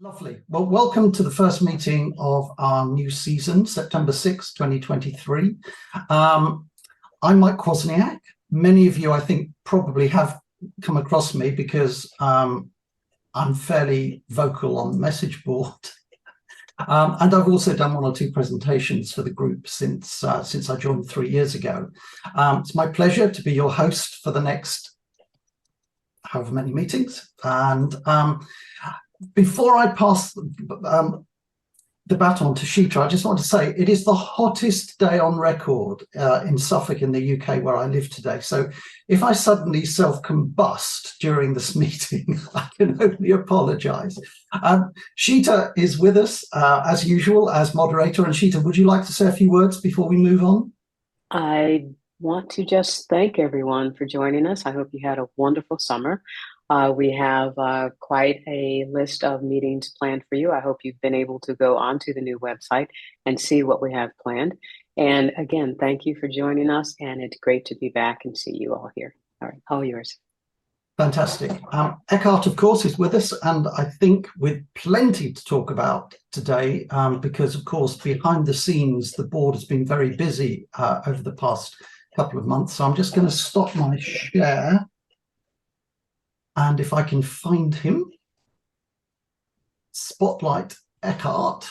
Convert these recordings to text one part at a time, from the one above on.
Lovely. Well, welcome to the first meeting of our new season, September 6th, 2023. I'm Mike Wozniak. Many of you, I think, probably have come across me because I'm fairly vocal on the message board. And I've also done one or two presentations for the group since I joined 3 years ago. It's my pleasure to be your host for the next however many meetings. And before I pass the baton to Sheeta, I just want to say it is the hottest day on record in Suffolk in the UK where I live today. So if I suddenly self-combust during this meeting, I can only apologise. Sheeta is with us as usual as moderator. And Sheeta, would you like to say a few words before we move on? I want to just thank everyone for joining us. I hope you had a wonderful summer. We have quite a list of meetings planned for you. I hope you've been able to go onto the new website and see what we have planned. And again, thank you for joining us. And it's great to be back and see you all here. All right, all yours. Fantastic. Eckhart, of course, is with us, and I think with plenty to talk about today, because, of course, behind the scenes, the board has been very busy over the past couple of months. So I'm just going to stop my share. And if I can find him, spotlight Eckhart.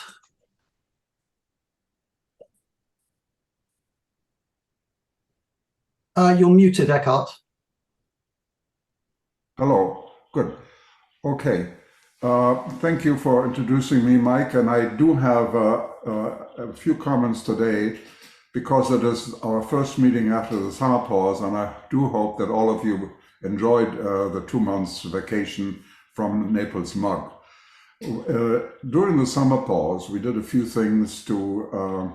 You're muted, Eckhart. Hello, good. Okay, thank you for introducing me, Mike. And I do have a few comments today because it is our first meeting after the summer pause. And I do hope that all of you enjoyed the 2 months vacation from Naples MUG. During the summer pause, we did a few things to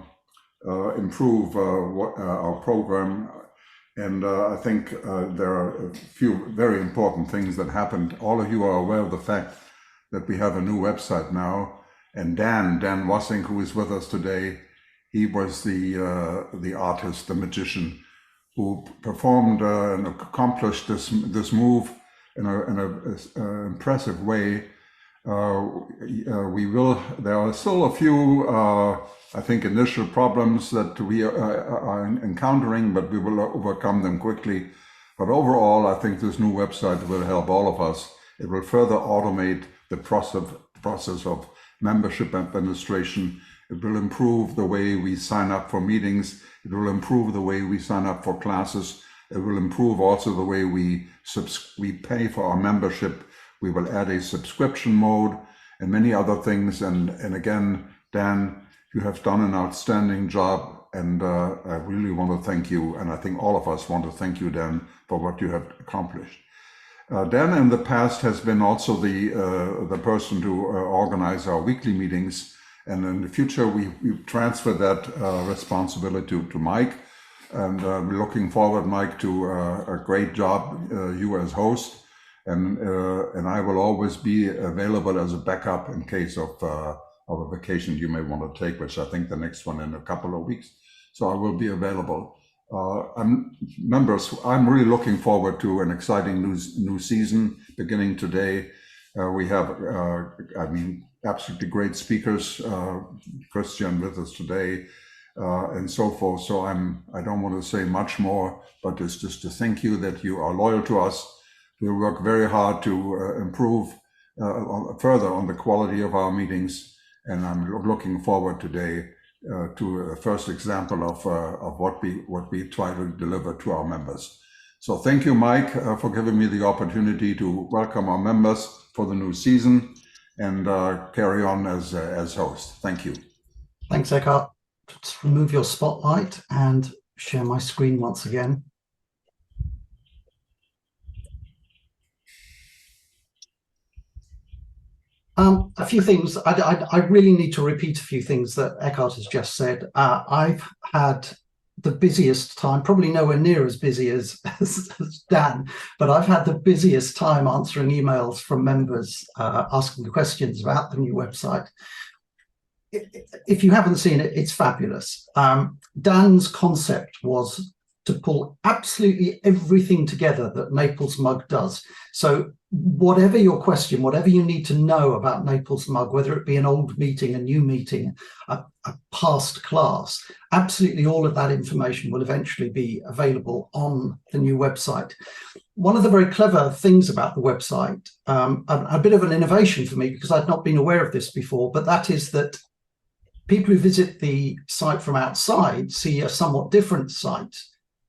improve our program. And I think there are a few very important things that happened. All of you are aware of the fact that we have a new website now. And Dan Wassink, who is with us today, he was the artist, the magician, who performed and accomplished this move in an impressive way. There are still a few, I think, initial problems that we are encountering, but we will overcome them quickly. But overall, I think this new website will help all of us. It will further automate the process of membership administration. It will improve the way we sign up for meetings. It will improve the way we sign up for classes. It will improve also the way we pay for our membership. We will add a subscription mode and many other things. And again, Dan, you have done an outstanding job. And I really want to thank you. And I think all of us want to thank you, Dan, for what you have accomplished. Dan in the past has been also the person to organize our weekly meetings. And in the future, we transfer that responsibility to Mike. And we're looking forward, Mike, to a great job, you as host. And I will always be available as a backup in case of a vacation you may want to take, which I think the next one in a couple of weeks. So I will be available. Members, I'm really looking forward to an exciting new season beginning today. We have, absolutely great speakers, Christian with us today, and so forth. So I don't want to say much more, but it's just to thank you that you are loyal to us. We work very hard to improve further on the quality of our meetings, and I'm looking forward today to a first example of what we try to deliver to our members. So thank you, Mike, for giving me the opportunity to welcome our members for the new season and carry on as host. Thank you. Thanks, Eckhart. Let's remove your spotlight and share my screen once again. A few things. I really need to repeat a few things that Eckhart has just said. I've had the busiest time, probably nowhere near as busy as Dan, but I've had the busiest time answering emails from members asking questions about the new website. If you haven't seen it, it's fabulous. Dan's concept was to pull absolutely everything together that Naples MUG does. So whatever your question, whatever you need to know about Naples MUG, whether it be an old meeting, a new meeting, a past class, absolutely all of that information will eventually be available on the new website. One of the very clever things about the website, a bit of an innovation for me because I'd not been aware of this before, but that is that people who visit the site from outside see a somewhat different site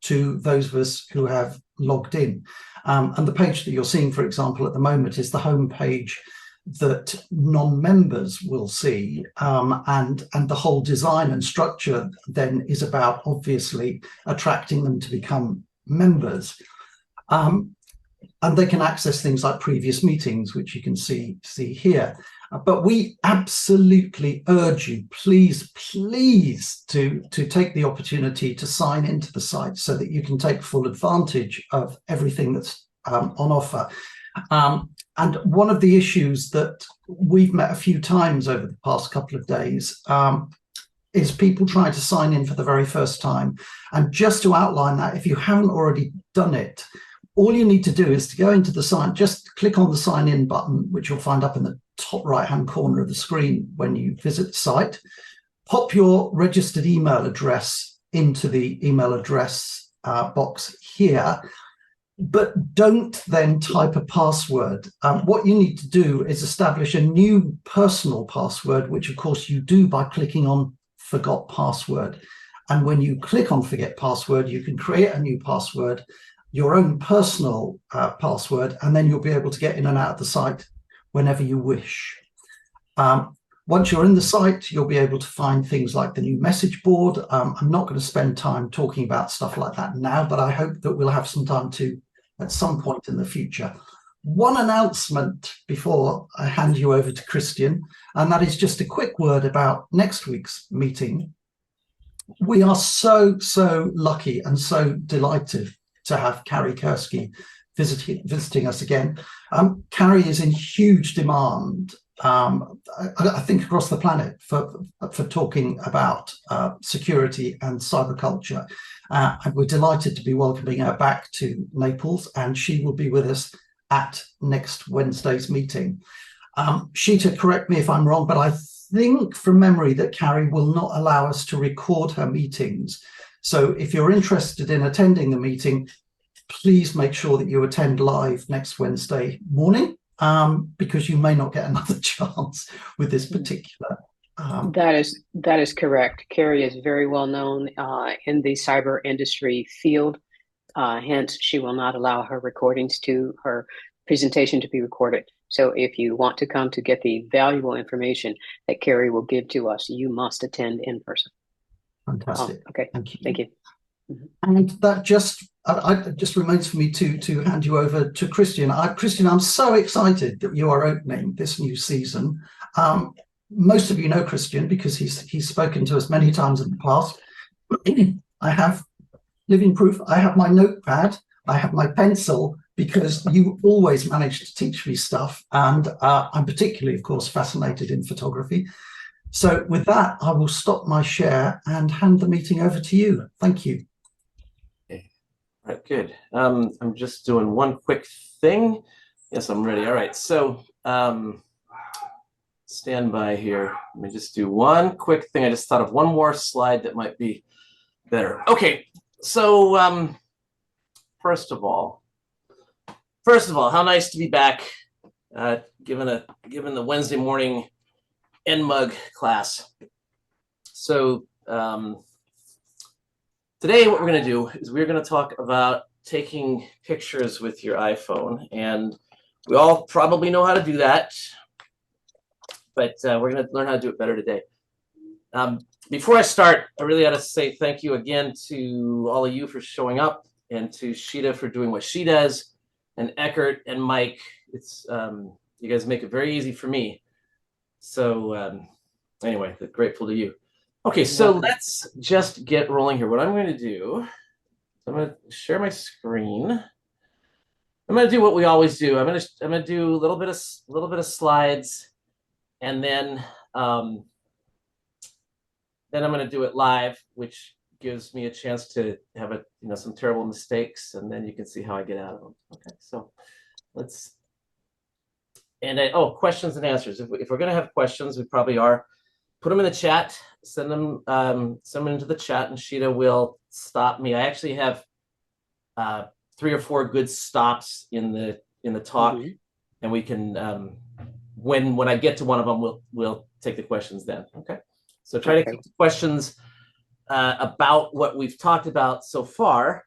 to those of us who have logged in. And the page that you're seeing, for example, at the moment is the home page that non-members will see. And the whole design and structure then is about obviously attracting them to become members. And they can access things like previous meetings, which you can see here. But we absolutely urge you, please to take the opportunity to sign into the site so that you can take full advantage of everything that's on offer. And one of the issues that we've met a few times over the past couple of days is people trying to sign in for the very first time. And just to outline that, if you haven't already done it, all you need to do is to go into the site, just click on the sign in button, which you'll find up in the top right-hand corner of the screen when you visit the site. Pop your registered email address into the email address box here, but don't then type a password. What you need to do is establish a new personal password, which of course you do by clicking on Forgot Password. And when you click on Forget Password, you can create a new password, your own personal password, and then you'll be able to get in and out of the site whenever you wish. Once you're in the site, you'll be able to find things like the new message board. I'm not going to spend time talking about stuff like that now, but I hope that we'll have some time to at some point in the future. One announcement before I hand you over to Christian, and that is just a quick word about next week's meeting. We are so lucky and so delighted to have Carrie Kursky visiting us again. Carrie is in huge demand, I think, across the planet for talking about security and cyber culture. And we're delighted to be welcoming her back to Naples, and she will be with us at next Wednesday's meeting. Sheeta, correct me if I'm wrong, but I think from memory that Carrie will not allow us to record her meetings. So if you're interested in attending the meeting, please make sure that you attend live next Wednesday morning, because you may not get another chance with this particular. That is correct. Carrie is very well known in the cyber industry field. Hence, she will not allow her presentation to be recorded. So if you want to come to get the valuable information that Carrie will give to us, you must attend in person. Fantastic. Okay. Thank you. Thank you. And that just remains for me to hand you over to Christian. Christian, I'm so excited that you are opening this new season. Most of you know Christian because he's spoken to us many times in the past. I have living proof. I have my notepad. I have my pencil because you always manage to teach me stuff. And I'm particularly, of course, fascinated in photography. So with that, I will stop my share and hand the meeting over to you. Thank you. Okay. All right, good. I'm just doing one quick thing. Yes, I'm ready. All right, so stand by here. Let me just do one quick thing. I just thought of one more slide that might be better. Okay, so first of all, how nice to be back, given the Wednesday morning NMUG class. So today what we're going to do is we're going to talk about taking pictures with your iPhone, and we all probably know how to do that, but we're going to learn how to do it better today. Before I start, I really ought to say thank you again to all of you for showing up, and to Sheeta for doing what she does, and Eckert and Mike. It's you guys make it very easy for me. So anyway, grateful to you. Okay, so let's just get rolling here. What I'm going to do, I'm going to share my screen. I'm going to do what we always do. I'm going to do a little bit of slides, and then I'm going to do it live, which gives me a chance to have some terrible mistakes, and then you can see how I get out of them. Okay, so let's. And questions and answers. If we're going to have questions, we probably are. Put them in the chat. Send them into the chat, and Sheeta will stop me. I actually have 3 or 4 good stops in the talk, and we can when I get to one of them, we'll take the questions then. Okay. So try to keep the questions about what we've talked about so far.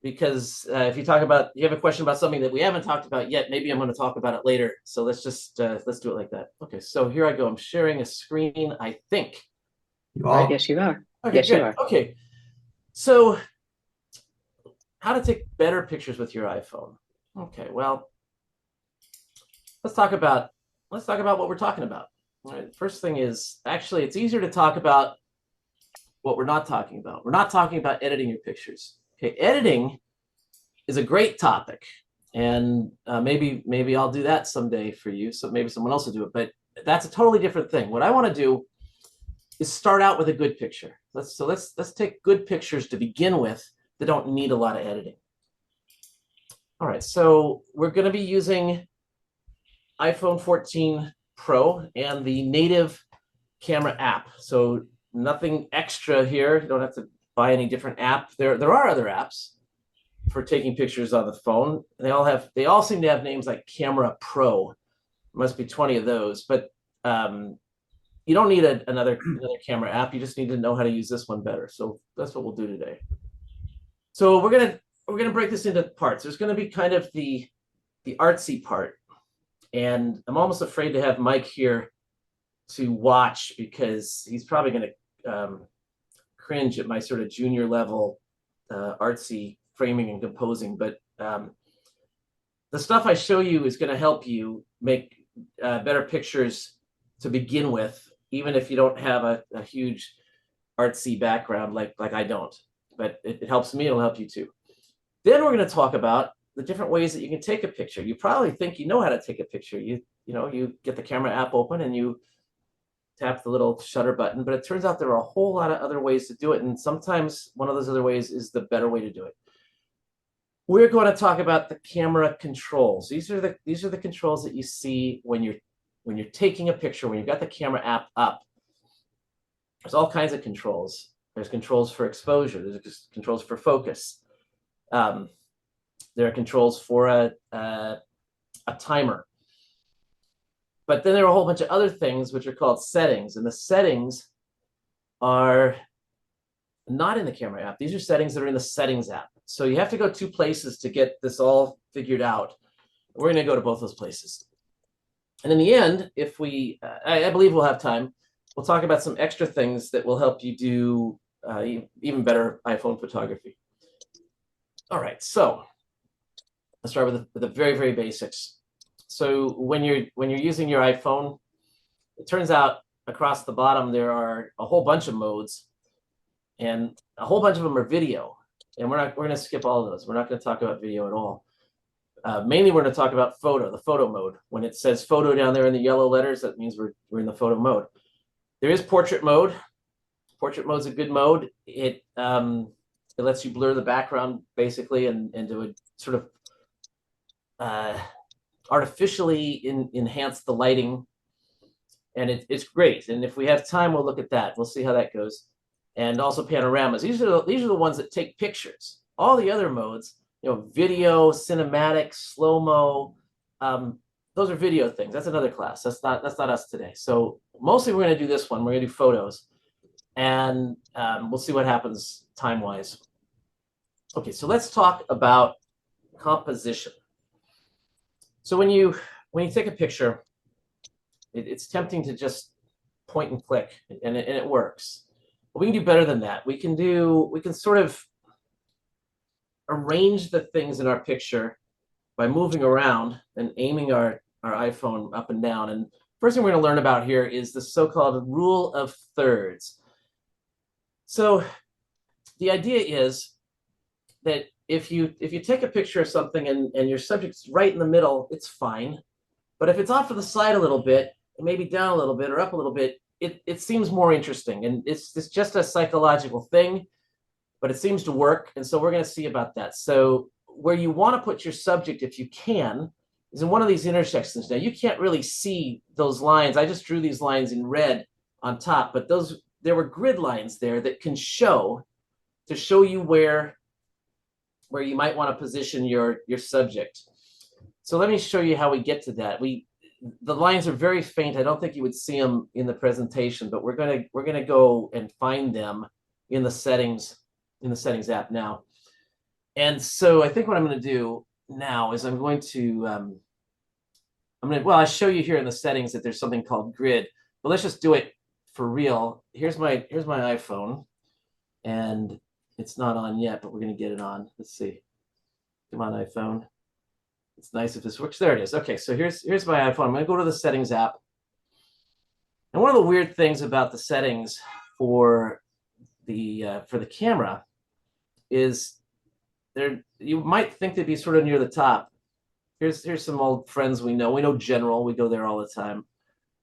Because if you have a question about something that we haven't talked about yet, maybe I'm going to talk about it later. So let's just let's do it like that. Okay, so here I go. I'm sharing a screen, I think. You are. Right? Yes, you are. Okay, yes, good. you are. Okay, so how to take better pictures with your iPhone. Okay, well, let's talk about what we're talking about. All right, first thing is, actually, it's easier to talk about what we're not talking about. We're not talking about editing your pictures. Okay, editing is a great topic, and maybe I'll do that someday for you. So maybe someone else will do it, but that's a totally different thing. What I want to do is start out with a good picture. Let's take good pictures to begin with that don't need a lot of editing. All right, so we're going to be using iPhone 14 Pro and the native camera app. So nothing extra here. You don't have to buy any different app. There are other apps for taking pictures on the phone. They all seem to have names like Camera Pro. There must be 20 of those, but you don't need another camera app. You just need to know how to use this one better. So that's what we'll do today. So we're gonna break this into parts. There's gonna be kind of the artsy part, and I'm almost afraid to have Mike here to watch because he's probably gonna cringe at my sort of junior level artsy framing and composing. But the stuff I show you is going to help you make better pictures to begin with, even if you don't have a huge artsy background like I don't. But it helps me, it'll help you too. Then we're going to talk about the different ways that you can take a picture. You probably think you know how to take a picture. You get the camera app open and you tap the little shutter button, but it turns out there are a whole lot of other ways to do it, and sometimes one of those other ways is the better way to do it. We're going to talk about the camera controls. These are the controls that you see when you're taking a picture, when you've got the camera app up. There's all kinds of controls. There's controls for exposure. There's controls for focus. There are controls for a timer. But then there are a whole bunch of other things which are called settings, and the settings are not in the camera app. These are settings that are in the settings app. So you have to go 2 places to get this all figured out. We're going to go to both those places. And in the end, if I believe we'll have time, we'll talk about some extra things that will help you do even better iPhone photography. All right, so let's start with the very, very basics. So when you're using your iPhone, it turns out across the bottom there are a whole bunch of modes, and a whole bunch of them are video. And we're going to skip all of those. We're not going to talk about video at all. Mainly, we're going to talk about photo, the photo mode. When it says photo down there in the yellow letters, that means we're in the photo mode. There is portrait mode. Portrait mode is a good mode. It lets you blur the background basically and do a sort of artificially enhance the lighting, and it's great. And if we have time, we'll look at that. We'll see how that goes. And also panoramas. These are the ones that take pictures. All the other modes, video, cinematic, slow-mo, those are video things. That's another class. That's not us today. So mostly we're going to do this one. We're going to do photos, and we'll see what happens time-wise. Okay, so let's talk about composition. So when you take a picture, it's tempting to just point and click, and it works. But we can do better than that. We can sort of arrange the things in our picture by moving around and aiming our iPhone up and down. And first thing we're going to learn about here is the so-called rule of thirds. So the idea is that if you take a picture of something and your subject's right in the middle, it's fine. But if it's off to the side a little bit, maybe down a little bit or up a little bit, it seems more interesting, and it's just a psychological thing, but it seems to work. And so we're going to see about that. So where you want to put your subject, if you can, is in one of these intersections. Now you can't really see those lines. I just drew these lines in red on top, but there were grid lines there that can show you where you might want to position your subject. So let me show you how we get to that. The lines are very faint. I don't think you would see them in the presentation, but we're gonna go and find them in the settings app now. And so I think what I'm going to do now is I'm going to I'll show you here in the settings that there's something called grid, but let's just do it for real. Here's my iPhone, and it's not on yet, but we're going to get it on. Let's see. Come on, iPhone. It's nice if this works. There it is. Okay, so here's my iPhone. I'm going to go to the settings app. And one of the weird things about the settings for the camera is you might think they'd be sort of near the top. Here's some old friends we know. We know General. We go there all the time.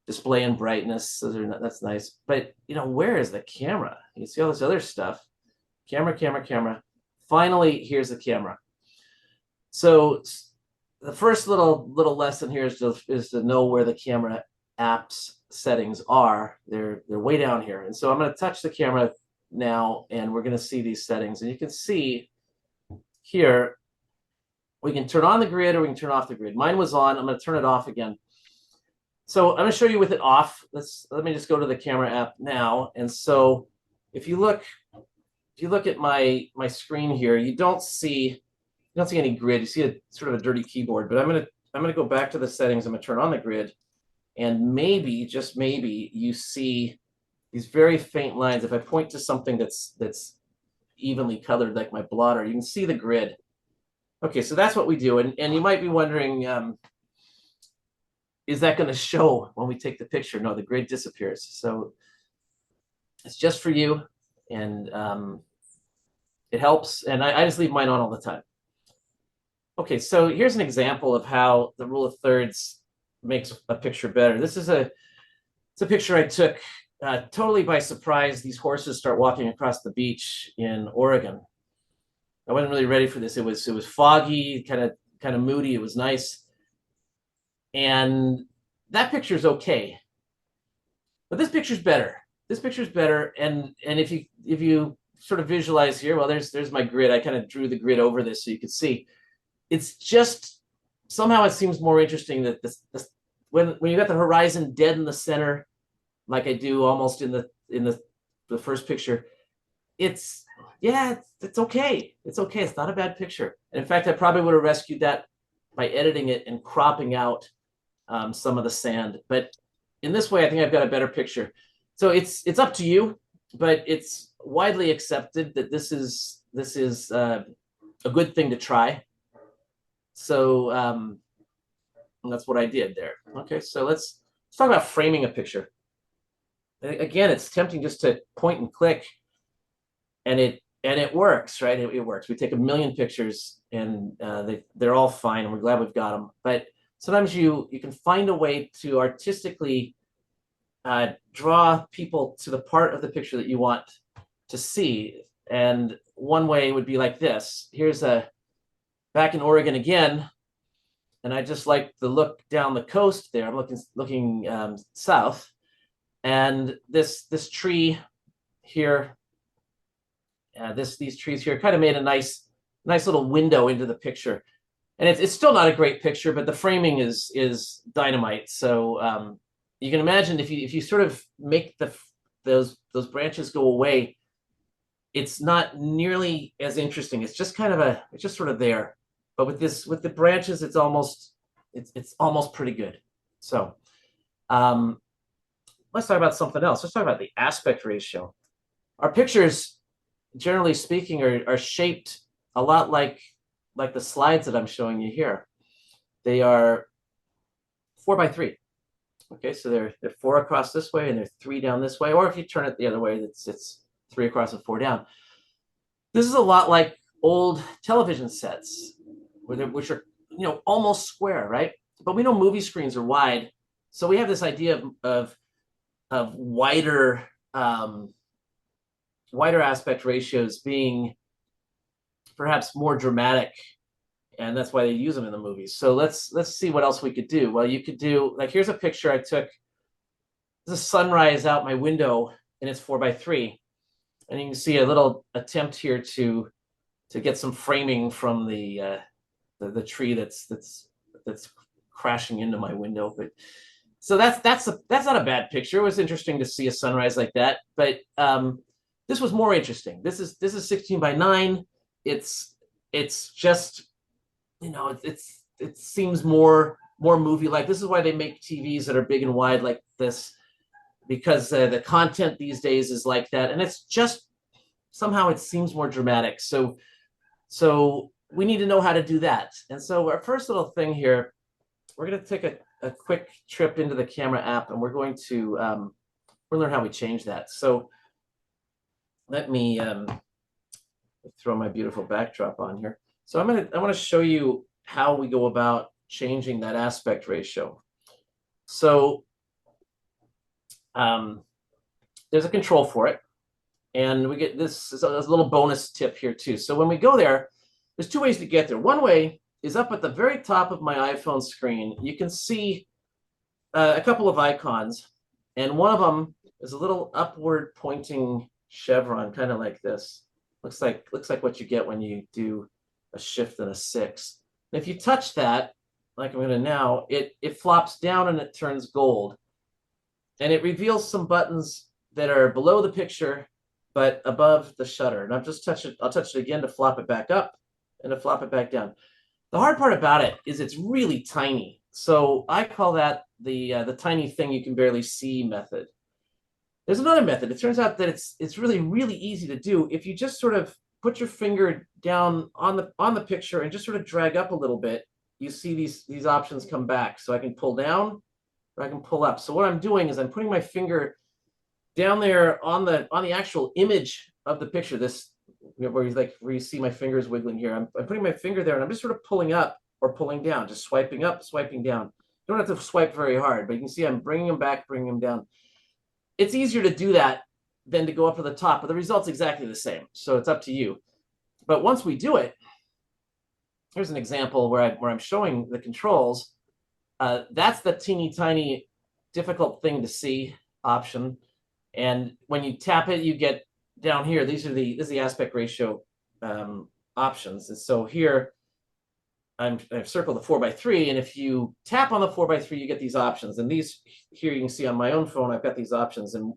Display and brightness. That's nice. But where is the camera? You see all this other stuff. Camera. Finally, here's the camera. So the first little lesson here is to know where the camera apps settings are. They're way down here. And so I'm going to touch the camera now, and we're going to see these settings. And you can see here, we can turn on the grid or we can turn off the grid. Mine was on. I'm going to turn it off again. So I'm going to show you with it off. Let me just go to the camera app now. And so if you look at my screen here, you don't see any grid. You see a sort of a dirty keyboard. But I'm going to go back to the settings. I'm going to turn on the grid, and maybe, just maybe, you see these very faint lines. If I point to something that's evenly colored, like my blotter, you can see the grid. Okay, so that's what we do. And you might be wondering, is that going to show when we take the picture? No, the grid disappears. So it's just for you, and it helps. And I just leave mine on all the time. Okay, so here's an example of how the rule of thirds makes a picture better. It's a picture I took totally by surprise. These horses start walking across the beach in Oregon. I wasn't really ready for this. It was foggy, kind of moody. It was nice, and that picture's okay. But this picture's better. And if you sort of visualize here, well, there's my grid. I kind of drew the grid over this so you could see. It's just somehow it seems more interesting that this when you got the horizon dead in the center, like I do almost in the first picture. It's okay. It's okay. It's not a bad picture. And in fact, I probably would have rescued that by editing it and cropping out some of the sand. But in this way, I think I've got a better picture. So it's up to you, but it's widely accepted that this is a good thing to try. So that's what I did there. Okay, so let's talk about framing a picture. Again, it's tempting just to point and click, and it works, right? It works. We take a million pictures, and they're all fine, and we're glad we've got them. But sometimes you can find a way to artistically draw people to the part of the picture that you want to see. And one way would be like this. Here's back in Oregon again, and I just like the look down the coast there. I'm looking south, and this tree here, these trees here kind of made a nice little window into the picture. And it's still not a great picture, but the framing is dynamite. So you can imagine if you sort of make those branches go away, it's not nearly as interesting. It's just it's just sort of there. But with the branches, it's almost pretty good. So let's talk about something else. Let's talk about the aspect ratio. Our pictures, generally speaking, are shaped a lot like the slides that I'm showing you here. They are 4 by 3. Okay, so they're 4 across this way and they're 3 down this way. Or if you turn it the other way, it's 3 across and 4 down. This is a lot like old television sets, which are almost square, right? But we know movie screens are wide, so we have this idea of wider wider aspect ratios being perhaps more dramatic, and that's why they use them in the movies. So let's see what else we could do. Well, you could do, like, here's a picture I took. There's a sunrise out my window, and it's 4:3, and you can see a little attempt here to get some framing from the tree that's crashing into my window. But so that's not a bad picture. It was interesting to see a sunrise like that, but this was more interesting. This is 16:9. It's just, you know, it seems more movie like. This is why they make TVs that are big and wide like this, because the content these days is like that, and it's just somehow it seems more dramatic. So we need to know how to do that. And so our first little thing here, we're going to take a quick trip into the camera app, and we're going to learn how we change that. So let me throw my beautiful backdrop on here. So I want to show you how we go about changing that aspect ratio. So there's a control for it, and we get this is a little bonus tip here too. So when we go there, there's two ways to get there. One way is up at the very top of my iPhone screen. You can see a couple of icons, and one of them is a little upward pointing chevron, kind of like this. Looks like what you get when you do a shift and a 6. And if you touch that, like I'm going to now, it flops down and it turns gold, and it reveals some buttons that are below the picture but above the shutter. And I'll touch it again to flop it back up and to flop it back down. The hard part about it is it's really tiny. So I call that the tiny thing you can barely see method. There's another method. It turns out that it's really, really easy to do if you just sort of put your finger down on the picture and just sort of drag up a little bit. You see these options come back. So I can pull down or I can pull up. So what I'm doing is I'm putting my finger down there on the actual image of the picture. This, where you see my fingers wiggling here. I'm putting my finger there, and I'm just sort of pulling up or pulling down, just swiping up, swiping down. You don't have to swipe very hard, but you can see I'm bringing them back, bringing them down. It's easier to do that than to go up to the top, but the result's exactly the same. So it's up to you. But once we do it, here's an example where I'm showing the controls. That's the teeny tiny difficult thing to see option. And when you tap it, you get down here. This is the aspect ratio options. And so here I've circled the 4:3, and if you tap on the 4:3, you get these options. And these here you can see on my own phone, I've got these options. And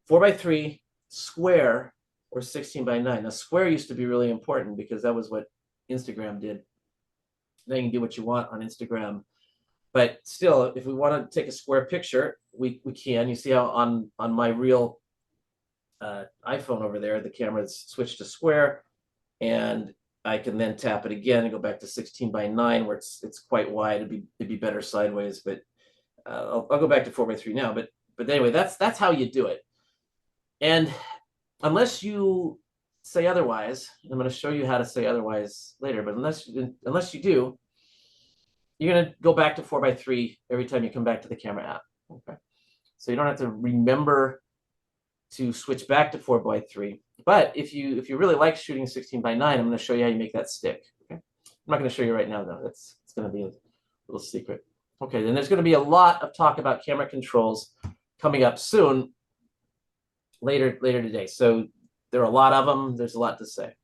4:3, square, or 16:9. Now square used to be really important because that was what Instagram did. Now you can do what you want on Instagram, but still, if we want to take a square picture, we can. You see how on my real iPhone over there, the camera's switched to square, and I can then tap it again and go back to 16:9, where it's quite wide. It'd be better sideways, but I'll go back to 4:3 now. But anyway, that's how you do it. And unless you say otherwise, I'm going to show you how to say otherwise later. But unless you do, you're going to go back to 4:3 every time you come back to the camera app. Okay, so you don't have to remember to switch back to 4:3. But if you really like shooting 16:9, I'm going to show you how you make that stick. Okay, I'm not going to show you right now though. It's going to be a little secret. Okay, then there's going to be a lot of talk about camera controls coming up soon, later today. So there are a lot of them. There's a lot to say.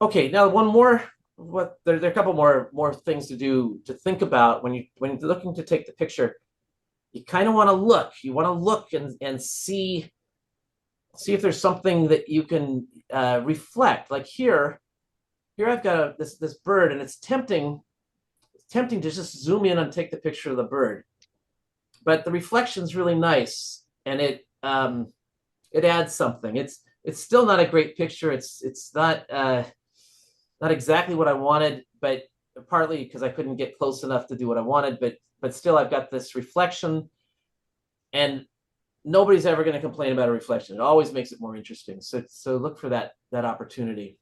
Okay, now one more. There are a couple more things to think about when you're looking to take the picture. You kind of want to look. You want to look and see if there's something that you can reflect. Like here I've got this bird, and it's tempting to just zoom in and take the picture of the bird. But the reflection's really nice, and it adds something. It's still not a great picture. It's not exactly what I wanted, but partly because I couldn't get close enough to do what I wanted, but still I've got this reflection, and nobody's ever going to complain about a reflection. It always makes it more interesting. So look for that opportunity.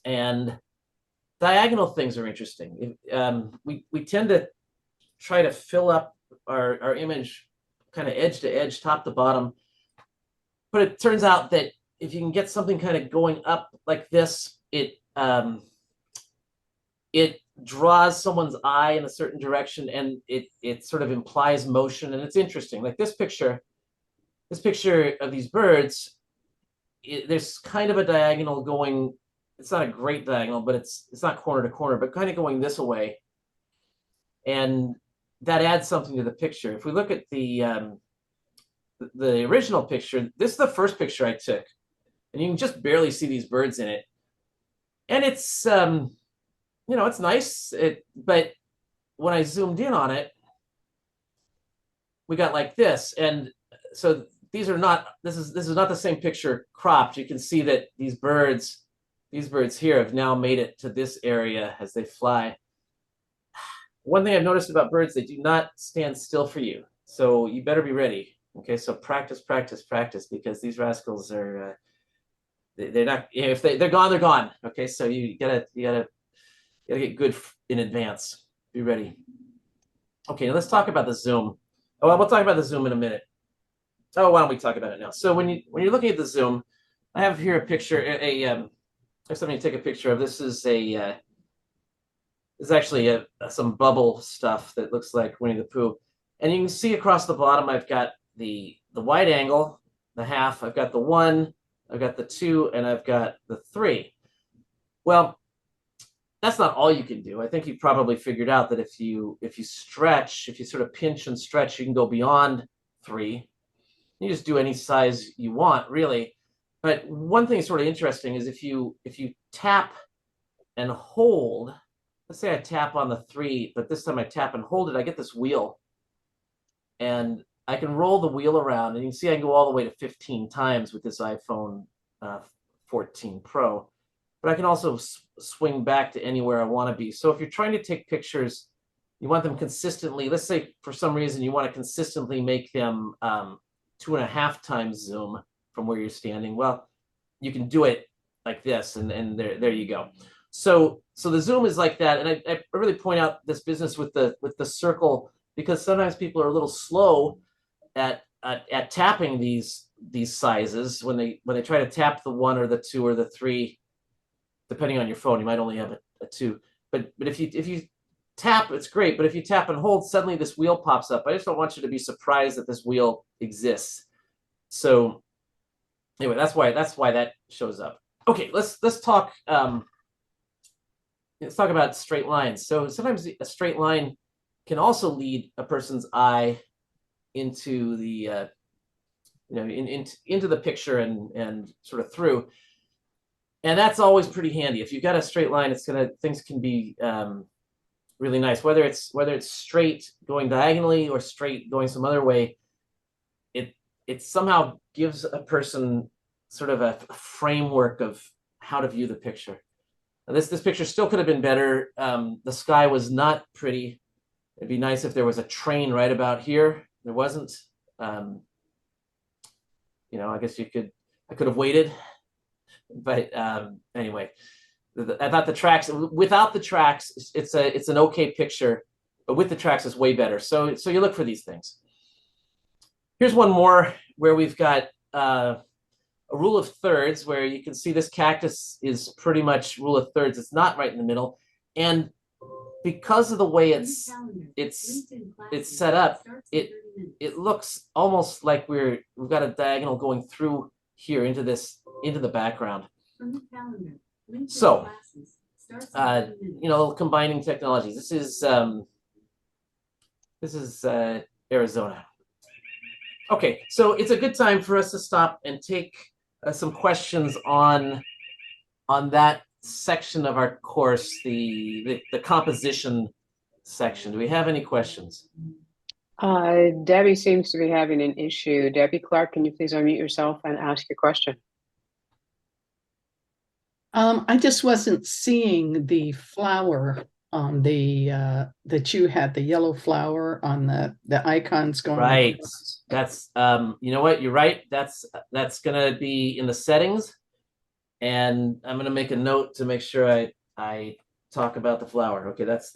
And diagonal things are interesting. We tend to try to fill up our image kind of edge to edge, top to bottom. But it turns out that if you can get something kind of going up like this, it draws someone's eye in a certain direction, and it sort of implies motion, and it's interesting. Like this picture of these birds, there's kind of a diagonal going. It's not a great diagonal, but it's not corner to corner, but kind of going this way, and that adds something to the picture. If we look at the original picture, this is the first picture I took, and you can just barely see these birds in it, and it's it's nice. But when I zoomed in on it, we got like this, and so these are not. This is not the same picture cropped. You can see that these birds here have now made it to this area as they fly. One thing I've noticed about birds, they do not stand still for you, so you better be ready. Okay, so practice, practice, practice, because these rascals are they're not. If they're gone, they're gone. Okay, so you gotta get good in advance. Be ready. Okay, now let's talk about the zoom. Oh, well, we'll talk about the zoom in a minute. Oh, why don't we talk about it now? So when you're looking at the zoom, I have here a picture. There's something to take a picture of. This is actually some bubble stuff that looks like Winnie the Pooh, and you can see across the bottom I've got the wide angle, the half. I've got the 1, I've got the 2, and I've got the 3. Well, that's not all you can do. I think you probably figured out that if you stretch, if you sort of pinch and stretch, you can go beyond 3. You just do any size you want, really. But one thing sort of interesting is if you tap and hold, let's say I tap on the 3, but this time I tap and hold it, I get this wheel. And I can roll the wheel around, and you can see I can go all the way to 15 times with this iPhone 14 Pro. But I can also swing back to anywhere I want to be. So if you're trying to take pictures, you want them consistently, let's say for some reason you want to consistently make them 2.5 times zoom from where you're standing. Well, you can do it like this, and there you go. So the zoom is like that, and I really point out this business with the circle, because sometimes people are a little slow at tapping these sizes when they try to tap the 1 or the 2 or the 3. Depending on your phone, you might only have a 2. But if you tap, it's great. But if you tap and hold, suddenly this wheel pops up. I just don't want you to be surprised that this wheel exists. So anyway, that's why that shows up. Okay, let's talk. Let's talk about straight lines. So sometimes a straight line can also lead a person's eye into the into the picture and sort of through. And that's always pretty handy. If you've got a straight line, things can be really nice. Whether it's straight going diagonally or straight going some other way, it somehow gives a person sort of a framework of how to view the picture. Now, this picture still could have been better. The sky was not pretty. It'd be nice if there was a train right about here. There wasn't. I guess I could have waited. But anyway, I thought the tracks, without the tracks, it's an okay picture, but with the tracks it's way better. So you look for these things. Here's one more where we've got a rule of thirds, where you can see this cactus is pretty much rule of thirds. It's not right in the middle, and because of the way it's set up, it looks almost like we've got a diagonal going through here into the background. So combining technologies. This is Arizona. Okay, so it's a good time for us to stop and take some questions on that section of our course, the composition section. Do we have any questions? Debbie seems to be having an issue. Debbie Clark, can you please unmute yourself and ask your question? I just wasn't seeing the flower on the that you had, the yellow flower on the icons going right across. That's you know what, you're right, that's gonna be in the settings, and I'm gonna make a note to make sure I talk about the flower. Okay, that's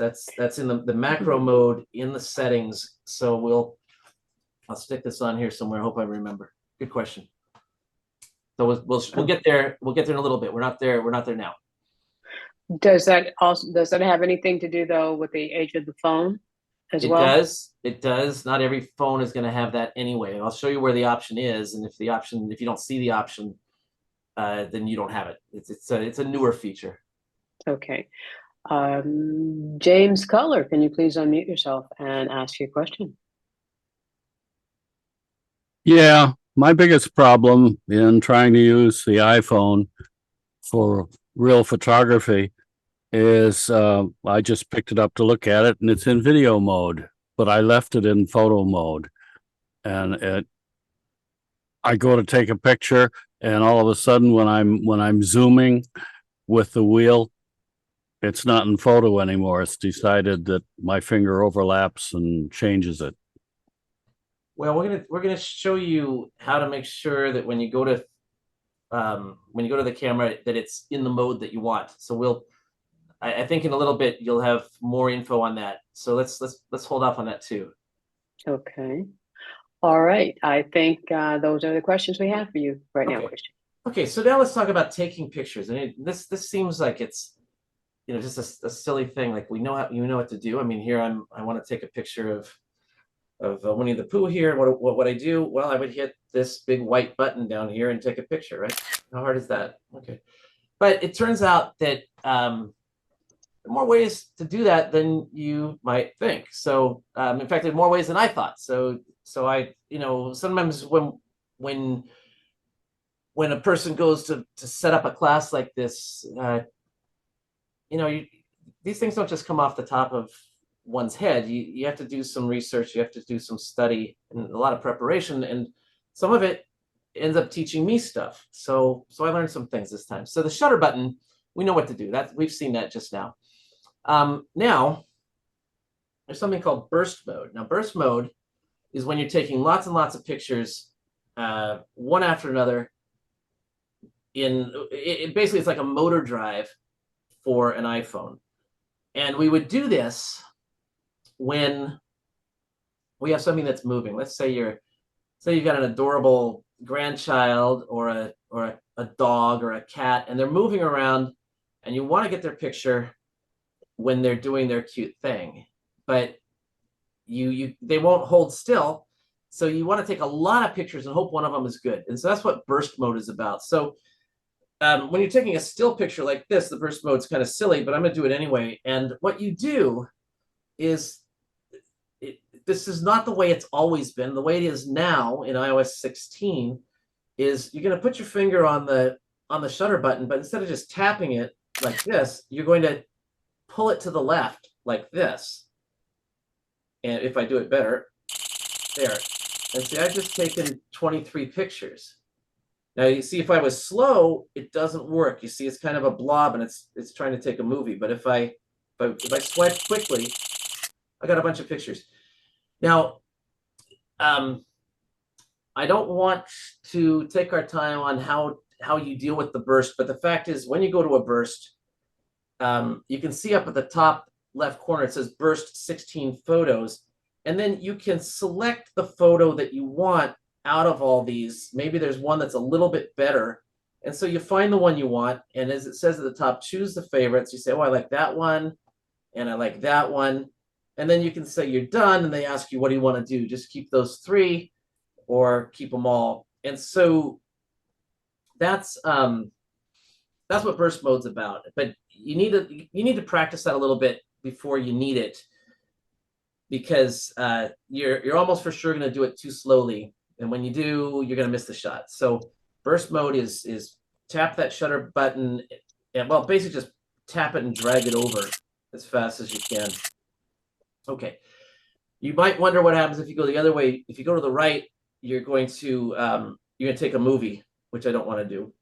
in the macro mode in the settings, so I'll stick this on here somewhere. I hope I remember. Good question. So we'll get there. We'll get there in a little bit. We're not there. We're not there now. Does that have anything to do though with the age of the phone as It well? does. It does. Not every phone is going to have that anyway. I'll show you where the option is, and if you don't see the option, then you don't have it. It's a newer feature. Okay. James Cutler, can you please unmute yourself and ask your question? Yeah, my biggest problem in trying to use the iPhone for real photography is I just picked it up to look at it and it's in video mode, but I left it in photo mode. And I go to take a picture and all of a sudden when I'm zooming with the wheel, it's not in photo anymore. It's decided that my finger overlaps and changes it. Well, we're gonna show you how to make sure that when you go to the camera that it's in the mode that you want. So I think in a little bit you'll have more info on that. So let's hold off on that too. Okay. All right. I think those are the questions we have for you right now, Christian. Okay, so now let's talk about taking pictures. And this seems like it's just a silly thing. Like you know what to do. I mean, here I want to take a picture of Winnie the Pooh here. What I do? Well, I would hit this big white button down here and take a picture, right? How hard is that? Okay. But it turns out that there are more ways to do that than you might think. So in fact, there are more ways than I thought. So I, sometimes when a person goes to set up a class like this, these things don't just come off the top of one's head. You have to do some research, you have to do some study and a lot of preparation, and some of it ends up teaching me stuff. So I learned some things this time. So the shutter button, we know what to do. We've seen that just now. Now there's something called burst mode. Now burst mode is when you're taking lots and lots of pictures, one after another. Basically it's like a motor drive for an iPhone. And we would do this when we have something that's moving. Let's say you've got an adorable grandchild or a dog or a cat, and they're moving around and you want to get their picture when they're doing their cute thing, but they won't hold still. So you want to take a lot of pictures and hope one of them is good. And so that's what burst mode is about. So when you're taking a still picture like this, the burst mode's kind of silly, but I'm going to do it anyway. And what you do is, this is not the way it's always been. The way it is now in iOS 16 is you're going to put your finger on the shutter button, but instead of just tapping it like this, you're going to pull it to the left like this. And if I do it better, there. And see, I've just taken 23 pictures. Now you see, if I was slow, it doesn't work. You see, it's kind of a blob and it's trying to take a movie. But if I swipe quickly, I got a bunch of pictures. Now, I don't want to take our time on how you deal with the burst, but the fact is, when you go to a burst, you can see up at the top left corner, it says burst 16 photos. And then you can select the photo that you want out of all these. Maybe there's one that's a little bit better. And so you find the one you want. And as it says at the top, choose the favorites. You say, oh, I like that one. And I like that one. And then you can say you're done. And they ask you, what do you want to do? Just keep those 3 or keep them all. And so that's what burst mode's about. But you need to practice that a little bit before you need it, because you're almost for sure going to do it too slowly. And when you do, you're going to miss the shot. So burst mode is tap that shutter button, and well, basically just tap it and drag it over as fast as you can. Okay. You might wonder what happens if you go the other way. If you go to the right, you're going to take a movie, which I don't want to do.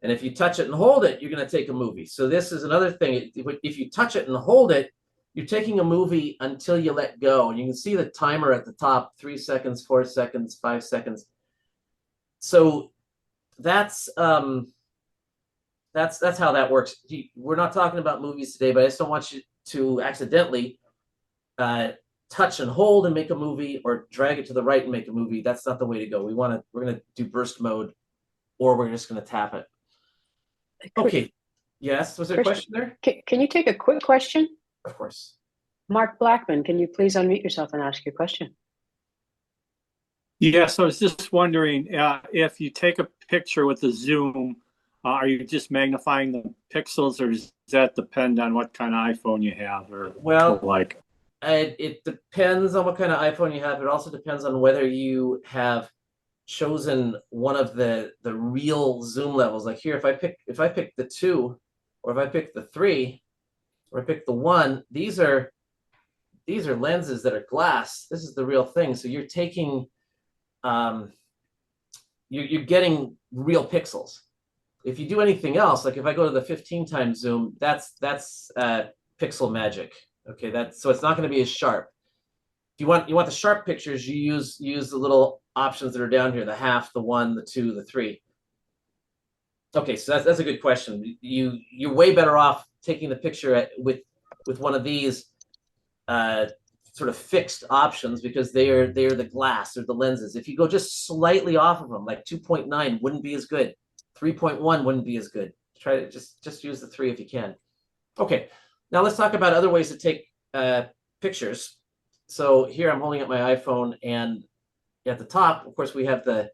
And if you touch it and hold it, you're going to take a movie. So this is another thing. If you touch it and hold it, you're taking a movie until you let go. And you can see the timer at the top, 3 seconds, 4 seconds, 5 seconds. So that's how that works. We're not talking about movies today, but I just don't want you to accidentally touch and hold and make a movie, or drag it to the right and make a movie. That's not the way to go. We're going to do burst mode, or we're just going to tap it. Okay. Yes. Was there a question there? Can you take a quick question? Of course. Mark Blackman, can you please unmute yourself and ask your question? Yes, I was just wondering if you take a picture with the zoom, are you just magnifying the pixels, or does that depend on what kind of iPhone you have, or Well, like? It depends on what kind of iPhone you have. It also depends on whether you have chosen one of the real zoom levels. Like here, if I pick the 2, or if I pick the 3, or I pick the 1, these are lenses that are glass. This is the real thing. So you're taking you're getting real pixels. If you do anything else, like if I go to the 15 times zoom, that's pixel magic. Okay, so it's not going to be as sharp. If you want the sharp pictures, you use the little options that are down here: the half, the 1, the 2, the 3. Okay, so that's a good question. You're way better off taking the picture with one of these sort of fixed options, because they are the glass, or the lenses. If you go just slightly off of them, like 2.9 wouldn't be as good, 3.1 wouldn't be as good. Try to just use the 3 if you can. Okay, now let's talk about other ways to take pictures. So here I'm holding up my iPhone, and at the top, of course, we have the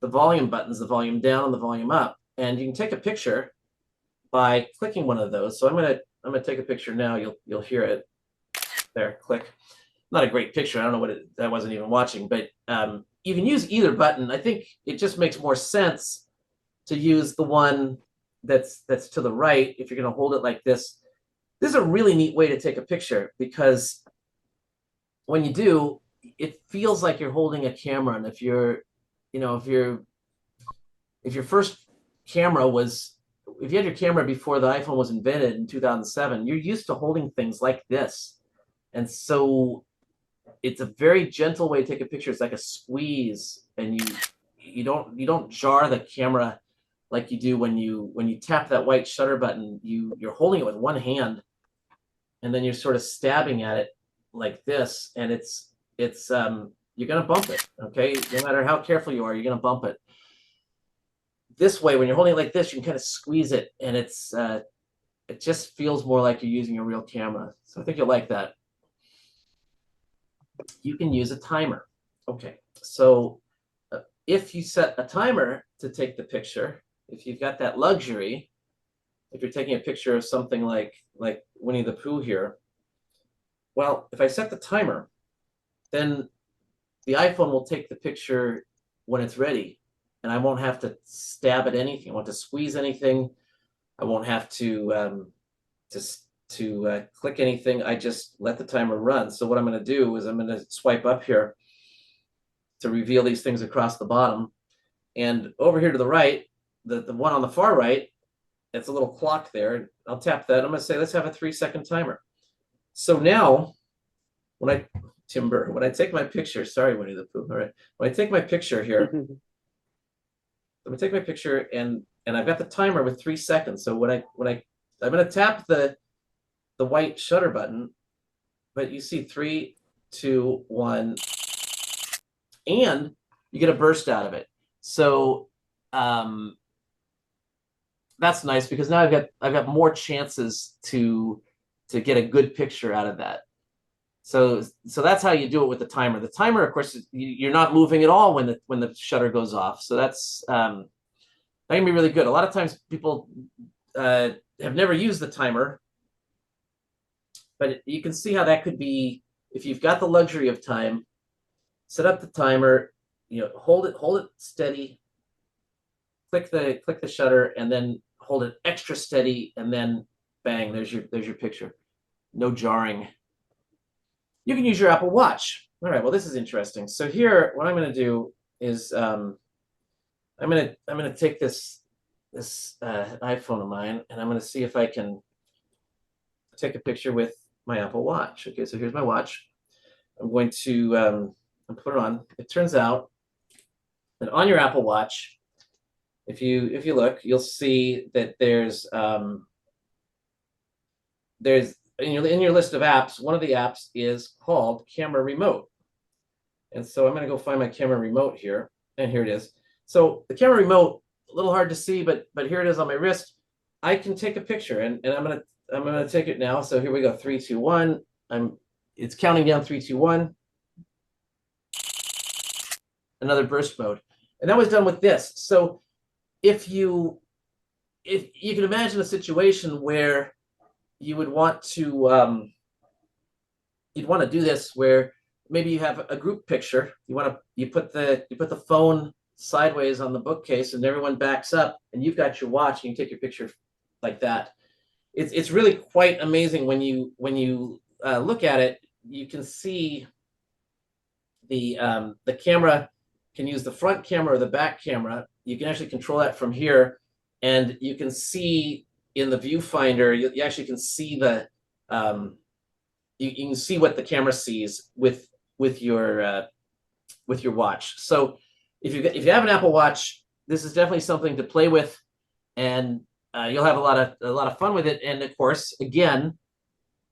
volume buttons, the volume down and the volume up, and you can take a picture by clicking one of those. So I'm gonna take a picture now. You'll hear it. There, click. Not a great picture. I don't know what I wasn't even watching, but you can use either button. I think it just makes more sense to use the one that's to the right if you're going to hold it like this. This is a really neat way to take a picture, because when you do, it feels like you're holding a camera. And if your first camera was, if you had your camera before the iPhone was invented in 2007, you're used to holding things like this. And so it's a very gentle way to take a picture. It's like a squeeze, and you don't jar the camera like you do when you tap that white shutter button. You're holding it with one hand, and then you're sort of stabbing at it like this, and it's you're gonna bump it. Okay, no matter how careful you are, you're gonna bump it. This way, when you're holding it like this, you can kind of squeeze it, and it just feels more like you're using a real camera. So I think you'll like that. You can use a timer. Okay, so if you set a timer to take the picture, if you've got that luxury, if you're taking a picture of something like Winnie the Pooh here, well, if I set the timer, then the iPhone will take the picture when it's ready, and I won't have to stab at anything. I won't have to squeeze anything. I won't have to click anything. I just let the timer run. So what I'm going to do is I'm going to swipe up here to reveal these things across the bottom. And over here to the right, the one on the far right, it's a little clock there. I'll tap that. I'm going to say, let's have a 3-second timer. So now, when I take my picture, sorry, Winnie the Pooh. All right. When I take my picture here, I'm going to take my picture, and I've got the timer with 3 seconds. So I'm going to tap the white shutter button, but you see 3, 2, 1, and you get a burst out of it. So that's nice, because now I've got more chances to get a good picture out of that. So that's how you do it with the timer. The timer, of course, you're not moving at all when the shutter goes off. So that's that can be really good. A lot of times people have never used the timer, but you can see how that could be, if you've got the luxury of time. Set up the timer, hold it steady, click the shutter, and then hold it extra steady, and then bang, there's your picture. No jarring. You can use your Apple Watch. All right, well, this is interesting. So here, what I'm going to do is I'm going to take this iPhone of mine, and I'm going to see if I can take a picture with my Apple Watch. Okay, so here's my watch. I'm going to put it on. It turns out that on your Apple Watch, if you look, you'll see that there's in your list of apps, one of the apps is called Camera Remote. And so I'm going to go find my camera remote here, and here it is. So the camera remote, a little hard to see, but here it is on my wrist. I can take a picture, and I'm gonna take it now. So here we go, 3, 2, 1. It's counting down 3, 2, 1. Another burst mode, and that was done with this. So if you can imagine a situation where you would want to you'd want to do this where maybe you have a group picture. You put the phone sideways on the bookcase, and everyone backs up, and you've got your watch, and you take your picture like that. It's really quite amazing when you look at it. You can see the camera can use the front camera or the back camera. You can actually control that from here, and you can see in the viewfinder. You actually can see the you can see what the camera sees with your watch. So if you have an Apple Watch, this is definitely something to play with, and you'll have a lot of fun with it. And of course, again,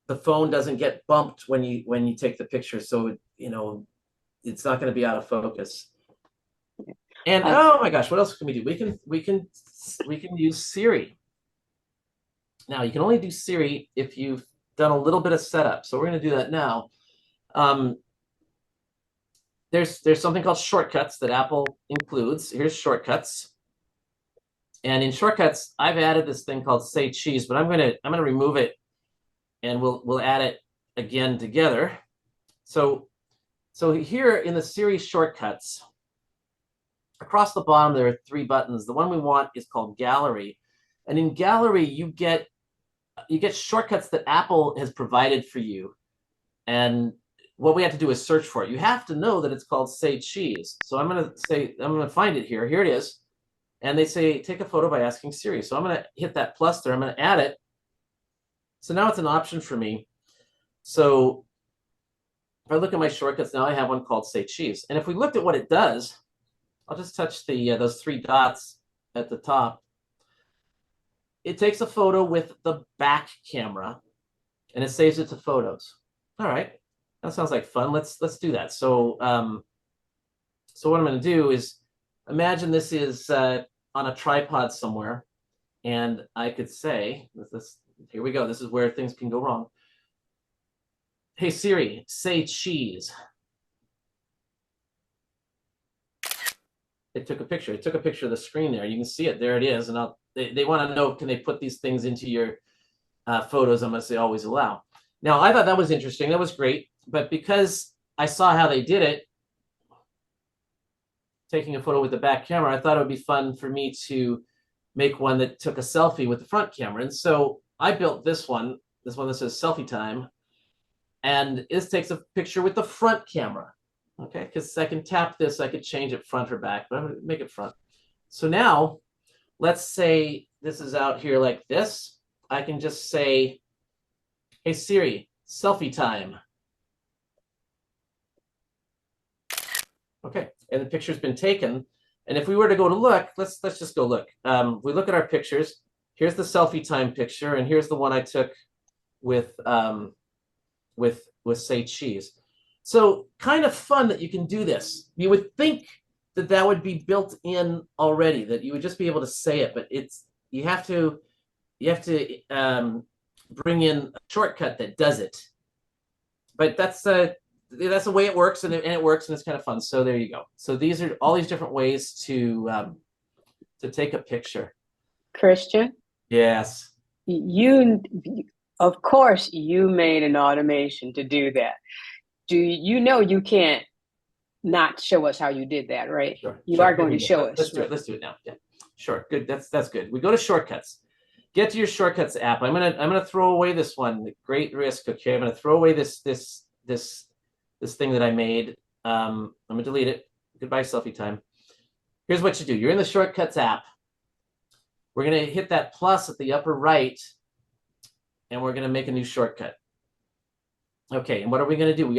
the phone doesn't get bumped when you take the picture, so it's not going to be out of focus. And oh my gosh, what else can we do? We can use Siri. Now you can only do Siri if you've done a little bit of setup. So we're going to do that now. There's something called shortcuts that Apple includes. Here's shortcuts. And in shortcuts, I've added this thing called Say Cheese, but I'm gonna remove it, and we'll add it again together. So here in the Siri shortcuts, across the bottom there are 3 buttons. The one we want is called Gallery, and in Gallery you get shortcuts that Apple has provided for you, and what we have to do is search for it. You have to know that it's called Say Cheese. So I'm gonna find it here. Here it is. And they say, take a photo by asking Siri. So I'm going to hit that plus there. I'm going to add it. So now it's an option for me. So if I look at my shortcuts now, I have one called Say Cheese. And if we looked at what it does, I'll just touch those 3 dots at the top. It takes a photo with the back camera, and it saves it to photos. All right, that sounds like fun. Let's do that. So so what I'm going to do is, imagine this is on a tripod somewhere, and I could say, here we go. This is where things can go wrong. Hey Siri, say cheese. It took a picture. It took a picture of the screen there. You can see it. There it is. And they want to know, can they put these things into your photos? I'm going to say always allow. Now, I thought that was interesting. That was great. But because I saw how they did it, taking a photo with the back camera, I thought it would be fun for me to make one that took a selfie with the front camera. And so I built this one that says selfie time. And this takes a picture with the front camera. Okay, because I can tap this, I could change it front or back, but I'm going to make it front. So now, let's say this is out here like this. I can just say, hey Siri, selfie time. Okay, and the picture's been taken. And if we were to go to look, let's just go look. We look at our pictures. Here's the selfie time picture, and here's the one I took with Say Cheese. So kind of fun that you can do this. You would think that would be built in already, that you would just be able to say it, but you have to bring in a shortcut that does it. But that's the way it works, and it works, and it's kind of fun. So there you go. So these are all these different ways to take a picture. Christian? Yes. Of course, you made an automation to do that. Do you know you can't not show us how you did that, right? Sure. You are going to show us. Let's do it. Let's do it now. Yeah. Sure. Good. That's good. We go to shortcuts. Get to your shortcuts app. I'm gonna throw away this one. Great risk. Okay. I'm gonna throw away this thing that I made. I'm gonna delete it. Goodbye, selfie time. Here's what you do. You're in the shortcuts app. We're gonna hit that plus at the upper right, and we're gonna make a new shortcut. Okay, and what are we going to do?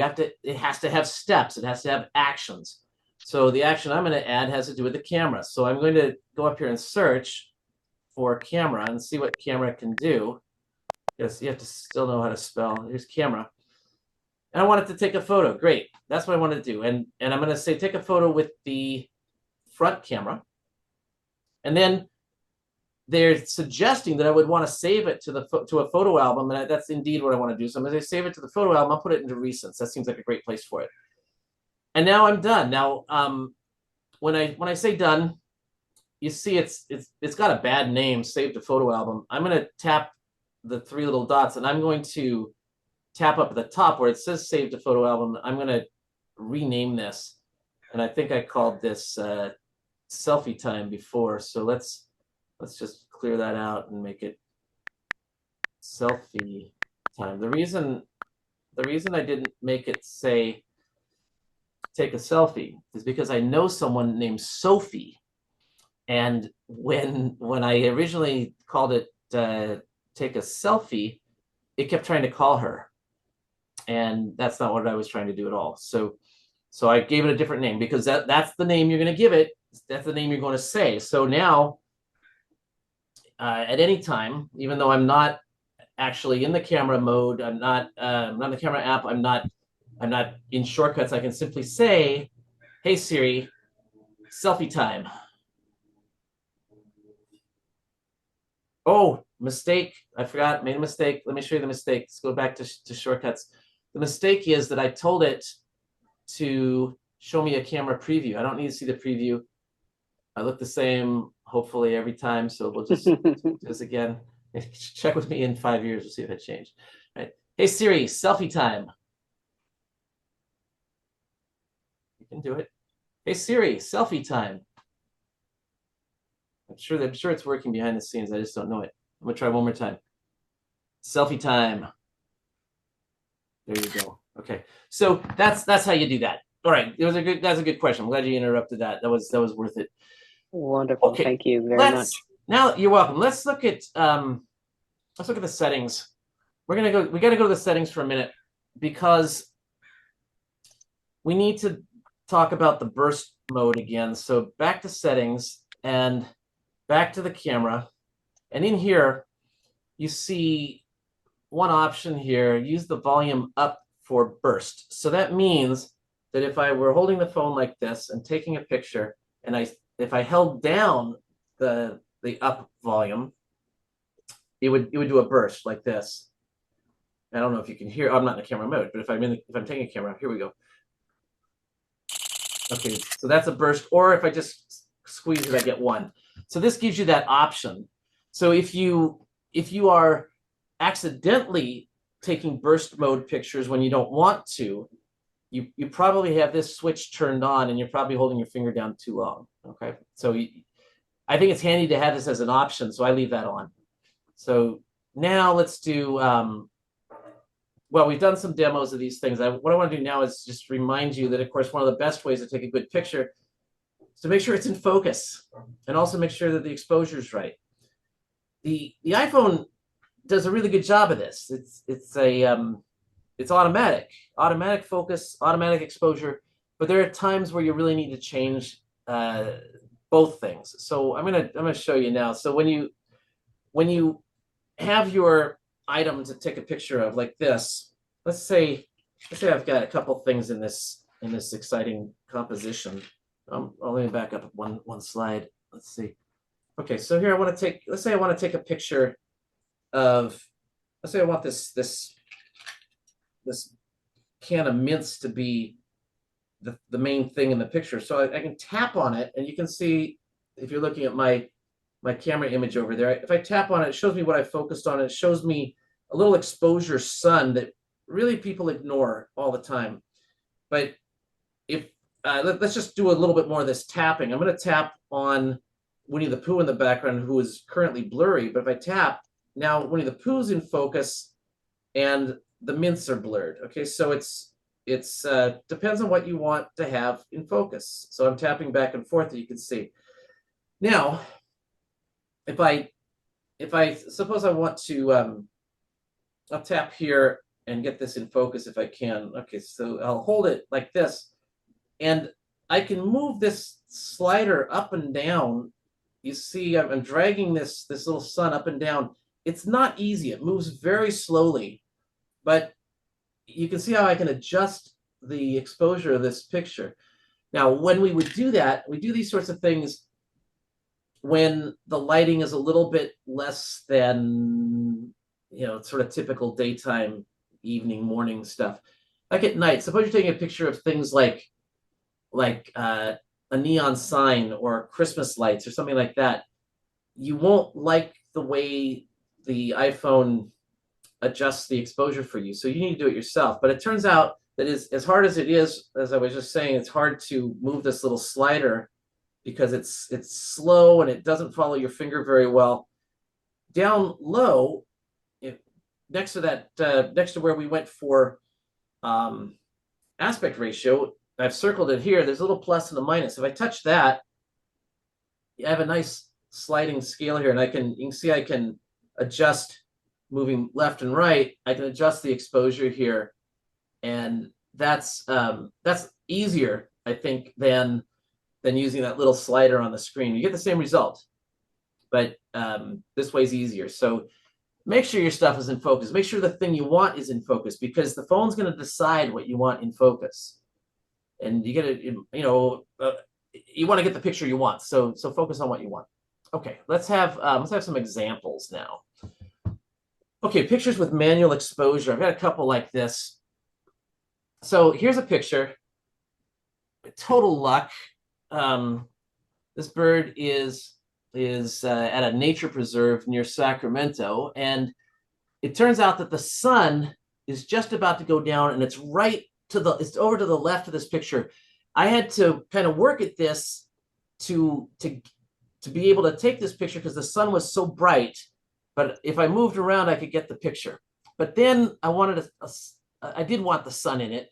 It has to have steps. It has to have actions. So the action I'm going to add has to do with the camera. So I'm going to go up here and search for camera and see what camera can do. Yes, you have to still know how to spell. Here's camera. And I wanted to take a photo. Great. That's what I want to do. And I'm going to say take a photo with the front camera. And then they're suggesting that I would want to save it to a photo album, and that's indeed what I want to do. So I'm going to save it to the photo album. I'll put it into recents. That seems like a great place for it. And now I'm done. Now, when I say done, you see it's got a bad name, save to photo album. I'm going to tap the three little dots, and I'm going to tap up at the top where it says save to photo album. I'm going to rename this, and I think I called this selfie time before. So let's just clear that out and make it selfie time. The reason I didn't make it say take a selfie is because I know someone named Sophie, and when I originally called it take a selfie, it kept trying to call her, and that's not what I was trying to do at all. So I gave it a different name because that's the name you're going to give it. That's the name you're going to say. So now, at any time, even though I'm not actually in the camera mode, I'm not in the camera app, I'm not in shortcuts, I can simply say, hey Siri, selfie time. Oh, mistake. I forgot, made a mistake. Let me show you the mistake. Let's go back to shortcuts. The mistake is that I told it to show me a camera preview. I don't need to see the preview. I look the same, hopefully, every time. So we'll just do this again. Check with me in 5 years. We'll see if it changed. All right. Hey Siri, selfie time. You can do it. Hey Siri, selfie time. I'm sure it's working behind the scenes. I just don't know it. I'm gonna try one more time. Selfie time. There you go. Okay. So that's how you do that. All right. That's a good question. I'm glad you interrupted that. That was worth it. Wonderful. Okay. Thank you very much. Now you're welcome. Let's look at the settings. We got to go to the settings for a minute because we need to talk about the burst mode again. So back to settings and back to the camera. And in here, you see one option here, use the volume up for burst. So that means that if I were holding the phone like this and taking a picture, and if I held down the up volume, it would do a burst like this. I don't know if you can hear. I'm not in the camera mode, but if I'm taking a camera, here we go. Okay, so that's a burst. Or if I just squeeze it, I get one. So this gives you that option. So if you are accidentally taking burst mode pictures when you don't want to, you probably have this switch turned on and you're probably holding your finger down too long. Okay, so I think it's handy to have this as an option, so I leave that on. So now let's do, well, we've done some demos of these things. What I want to do now is just remind you that, of course, one of the best ways to take a good picture is to make sure it's in focus and also make sure that the exposure is right. The iPhone does a really good job of this. It's automatic focus, automatic exposure, but there are times where you really need to change both things. So I'm gonna show you now. So when you have your item to take a picture of like this, let's say I've got a couple things in this exciting composition. Let me back up one slide. Let's see. Okay, so here let's say I want to take a picture of, let's say I want this can of mints to be the main thing in the picture. So I can tap on it, and you can see, if you're looking at my camera image over there, if I tap on it, it shows me what I focused on. It shows me a little exposure sun that really people ignore all the time. But if let's just do a little bit more of this tapping. I'm going to tap on Winnie the Pooh in the background, who is currently blurry. But if I tap, now Winnie the Pooh's in focus and the mints are blurred. Okay, so it's depends on what you want to have in focus. So I'm tapping back and forth, that you can see. Now, if I suppose I want to, I'll tap here and get this in focus if I can. Okay, so I'll hold it like this, and I can move this slider up and down. You see, I'm dragging this little sun up and down. it's not easy. It moves very slowly, but you can see how I can adjust the exposure of this picture. Now, when we would do that, we do these sorts of things when the lighting is a little bit less than, sort of typical daytime, evening, morning stuff. Like at night, suppose you're taking a picture of things like a neon sign or Christmas lights or something like that. You won't like the way the iPhone adjusts the exposure for you. So you need to do it yourself. But it turns out that as hard as it is, as I was just saying, it's hard to move this little slider because it's slow and it doesn't follow your finger very well. Down low, next to where we went for aspect ratio, I've circled it here. There's a little plus and a minus. If I touch that, I have a nice sliding scale here, and you can see I can adjust moving left and right. I can adjust the exposure here, and that's easier, I think, than using that little slider on the screen. You get the same result, but this way's easier. So make sure your stuff is in focus. Make sure the thing you want is in focus, because the phone's going to decide what you want in focus, and you get it. You want to get the picture you want. So focus on what you want. Okay, let's have some examples now. Okay, pictures with manual exposure. I've got a couple like this. So here's a picture. Total luck. This bird is at a nature preserve near Sacramento, and it turns out that the sun is just about to go down, and it's over to the left of this picture. I had to kind of work at this to be able to take this picture because the sun was so bright. But if I moved around, I could get the picture. But then I did want the sun in it,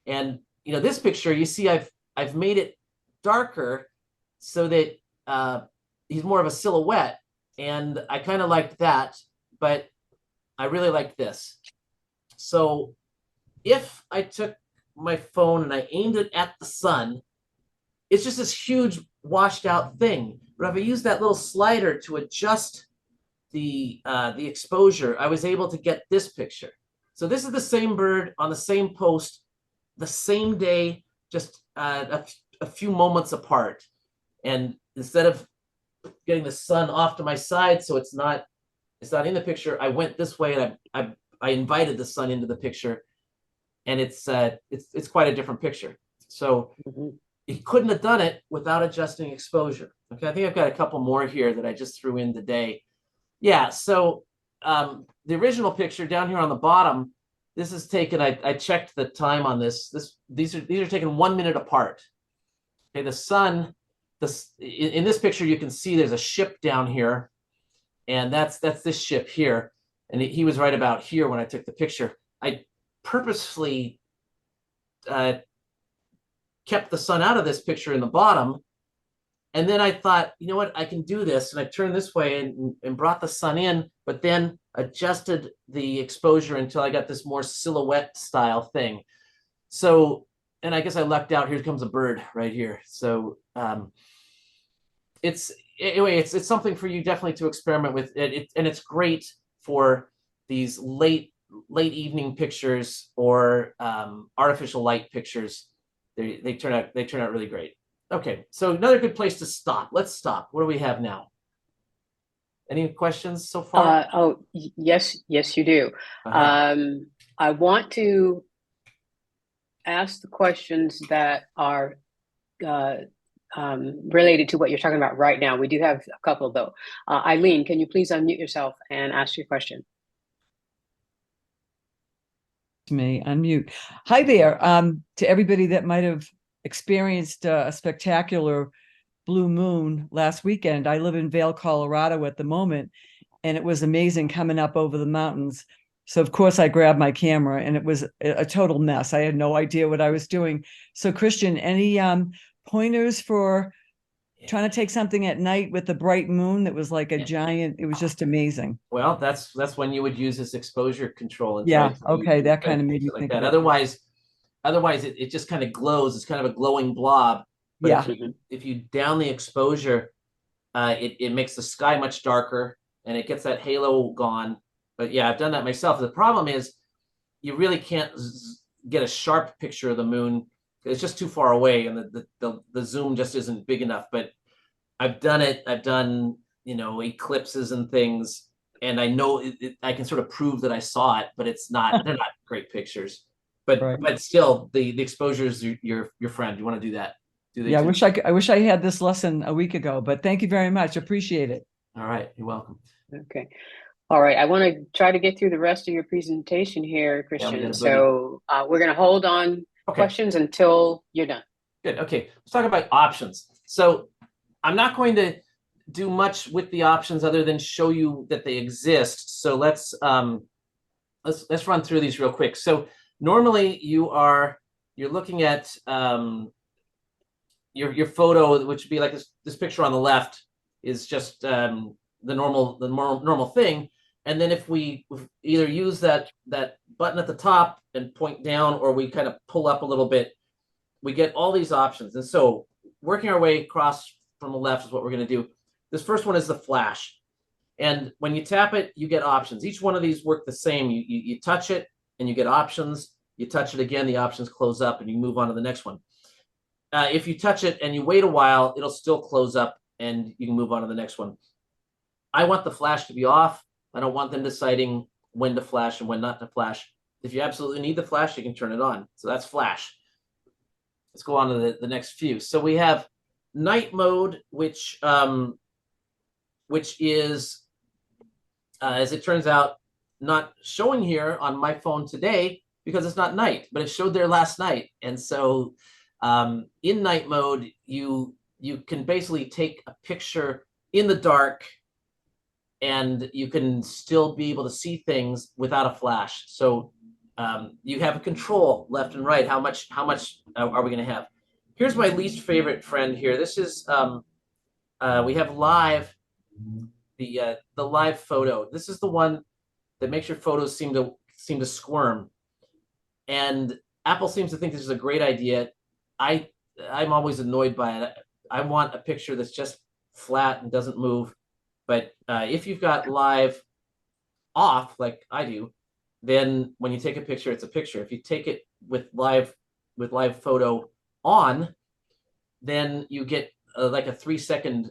and this picture, you see, I've made it darker so that he's more of a silhouette, and I kind of liked that, but I really liked this. So if I took my phone and I aimed it at the sun, it's just this huge washed out thing. But if I use that little slider to adjust the exposure, I was able to get this picture. So this is the same bird on the same post, the same day, just a few moments apart. And instead of getting the sun off to my side so it's not in the picture, I went this way and I invited the sun into the picture, and it's quite a different picture. So he couldn't have done it without adjusting exposure. Okay, I think I've got a couple more here that I just threw in today. Yeah, so the original picture down here on the bottom, this is taken, I checked the time on this. These are taken 1 minute apart. Okay, the sun, in this picture, you can see there's a ship down here, and that's this ship here. And he was right about here when I took the picture. I purposefully kept the sun out of this picture in the bottom. And then I thought, you know what, I can do this. And I turned this way and brought the sun in, but then adjusted the exposure until I got this more silhouette style thing. So, and I guess I lucked out. Here comes a bird right here. So it's something for you definitely to experiment with. And it's great for these late evening pictures or artificial light pictures. They turn out really great. Okay, so another good place to stop. Let's stop. What do we have now? Any questions so far? Yes, you do. I want to ask the questions that are related to what you're talking about right now. We do have a couple though. Eileen, can you please unmute yourself and ask your question? Me unmute. Hi there. To everybody that might have experienced a spectacular blue moon last weekend. I live in Vail, Colorado at the moment, and it was amazing coming up over the mountains. So of course I grabbed my camera, and it was a total mess. I had no idea what I was doing. So Christian, any pointers for trying to take something at night with the bright moon that was like a giant, it was just amazing. Well, that's when you would use this exposure control. Yeah, okay, that kind of made me think that. Otherwise it just kind of glows. It's kind of a glowing blob. But if you down the exposure, it makes the sky much darker, and it gets that halo gone. But yeah, I've done that myself. The problem is you really can't get a sharp picture of the moon. It's just too far away, and the zoom just isn't big enough. But I've done it. I've done, you know, eclipses and things, and I know I can sort of prove that I saw it, but it's not. They're not great pictures. But Right. but still, the exposure is your friend. You want to do that? Yeah, I wish I had this lesson a week ago, but thank you very much. Appreciate it. All right, you're welcome. Okay. All right. I want to try to get through the rest of your presentation here, Christian. So we're going to hold on questions until you're done. Good. Okay. Let's talk about options. So I'm not going to do much with the options other than show you that they exist. So let's run through these real quick. So normally you're looking at your photo, which would be like this picture on the left is just the normal thing. And then if we either use that button at the top and point down, or we kind of pull up a little bit, we get all these options. And so working our way across from the left is what we're going to do. This first one is the flash. And when you tap it, you get options. Each one of these work the same. You touch it and you get options. You touch it again, the options close up and you move on to the next one. If you touch it and you wait a while, it'll still close up and you can move on to the next one. I want the flash to be off. I don't want them deciding when to flash and when not to flash. If you absolutely need the flash, you can turn it on. So that's flash. Let's go on to the next few. So we have night mode, which is, as it turns out, not showing here on my phone today because it's not night, but it showed there last night. And so in night mode, you can basically take a picture in the dark and you can still be able to see things without a flash. So you have a control left and right. How much are we going to have? Here's my least favorite friend here. This is we have live, the live photo. This is the one that makes your photos seem to squirm. And Apple seems to think this is a great idea. I'm always annoyed by it. I want a picture that's just flat and doesn't move. But if you've got live off, like I do, then when you take a picture, it's a picture. If you take it with live photo on, then you get like a 3-second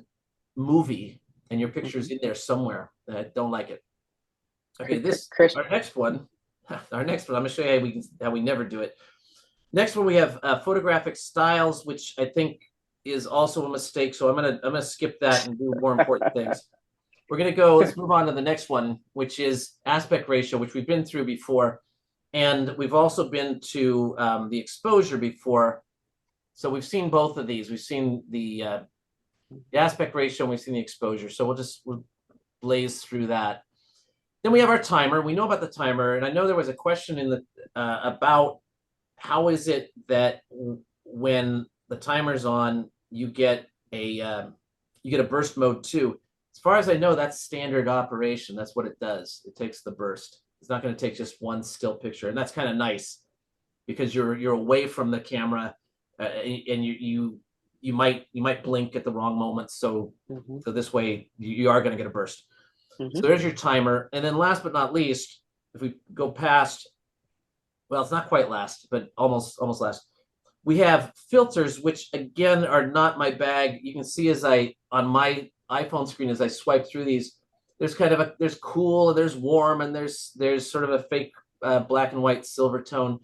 movie, and your picture's in there somewhere. I don't like it. Okay, our next one. I'm gonna show you how we never do it. Next one, we have photographic styles, which I think is also a mistake. So I'm gonna skip that and do more important things. We're gonna go. Let's move on to the next one, which is aspect ratio, which we've been through before, and we've also been to the exposure before. So we've seen both of these. We've seen the aspect ratio, and we've seen the exposure. So we'll blaze through that. Then we have our timer. We know about the timer, and I know there was a question in the about how is it that when the timer's on, you get a burst mode too. As far as I know, that's standard operation. That's what it does. It takes the burst. It's not going to take just one still picture, and that's kind of nice because you're away from the camera, and you might blink at the wrong moment. So so this way you are going to get a burst. So there's your timer, and then last but not least, if we go past, well, it's not quite last, but almost last. We have filters, which again are not my bag. You can see on my iPhone screen as I swipe through these, there's there's cool, there's warm, and there's sort of a fake black and white silver tone.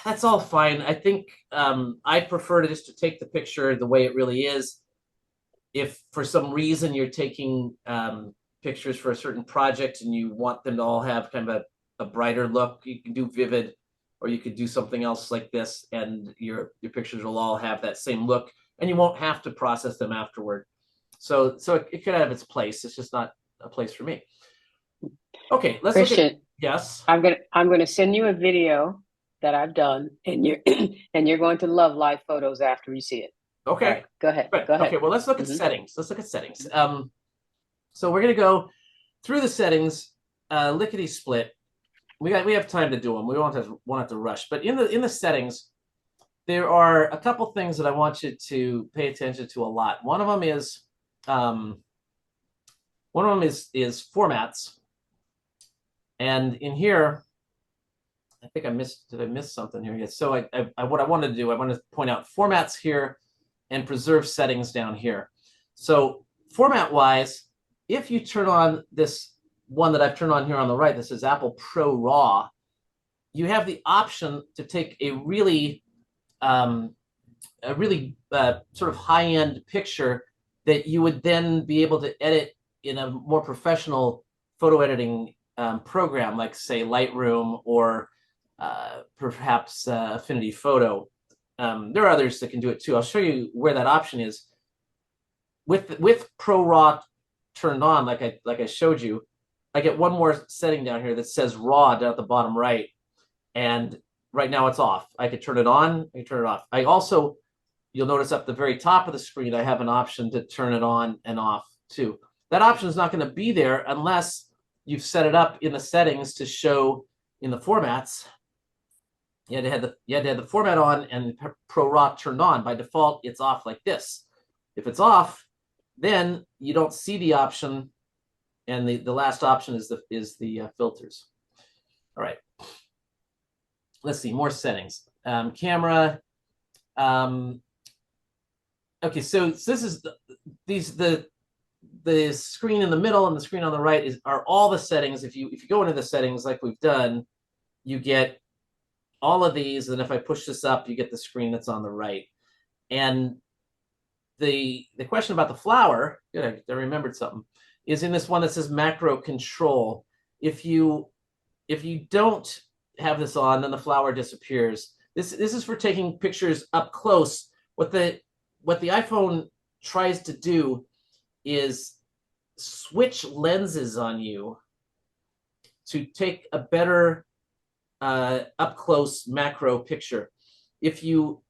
That's all fine. I think I prefer just to take the picture the way it really is. If for some reason you're taking pictures for a certain project and you want them to all have kind of a brighter look, you can do vivid, or you could do something else like this, and your pictures will all have that same look, and you won't have to process them afterward. So it could have its place. It's just not a place for me. Okay, let's Christian, look at, yes. I'm gonna send you a video that I've done, and you're going to love live photos after you see it. Okay. Right, go ahead. Right. Go ahead. Okay, well, let's look at settings. Let's look at settings. So we're going to go through the settings, lickety split. We have time to do them. We won't have to rush. But in the settings, there are a couple things that I want you to pay attention to a lot. One of them is One of them is formats. And in here, I think did I miss something here? Yes. So what I wanted to do, I want to point out formats here and preserve settings down here. So format wise, if you turn on this one that I've turned on here on the right, this is Apple Pro RAW, you have the option to take a really sort of high-end picture that you would then be able to edit in a more professional photo editing program, like say Lightroom or perhaps Affinity Photo. There are others that can do it too. I'll show you where that option is. With Pro RAW turned on, like I showed you, I get one more setting down here that says RAW down at the bottom right, and right now it's off. I could turn it on, I can turn it off. I also, you'll notice up the very top of the screen, I have an option to turn it on and off too. That option is not going to be there unless you've set it up in the settings to show in the formats. You had to have the format on and Pro RAW turned on. By default, it's off like this. If it's off, then you don't see the option, and the last option is the filters. All right. Let's see, more settings. Camera. Okay, so this is the screen in the middle and the screen on the right are all the settings. If you go into the settings like we've done, you get all of these, and if I push this up, you get the screen that's on the right. And the question about the flower, good, I remembered something, is in this one that says macro control. If you don't have this on, then the flower disappears. This is for taking pictures up close. What the iPhone tries to do is switch lenses on you to take a better up close macro picture. If you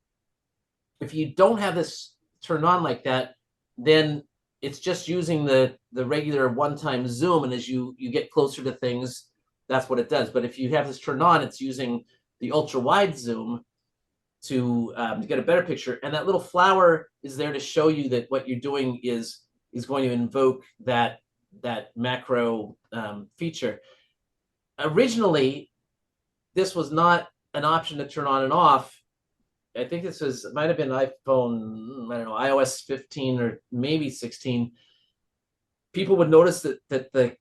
don't have this turned on like that, then it's just using the regular one-time zoom, and as you get closer to things, that's what it does. But if you have this turned on, it's using the ultra-wide zoom to get a better picture. And that little flower is there to show you that what you're doing is going to invoke that macro feature. Originally, this was not an option to turn on and off. I think might have been iPhone, I don't know, iOS 15 or maybe 16. People would notice that the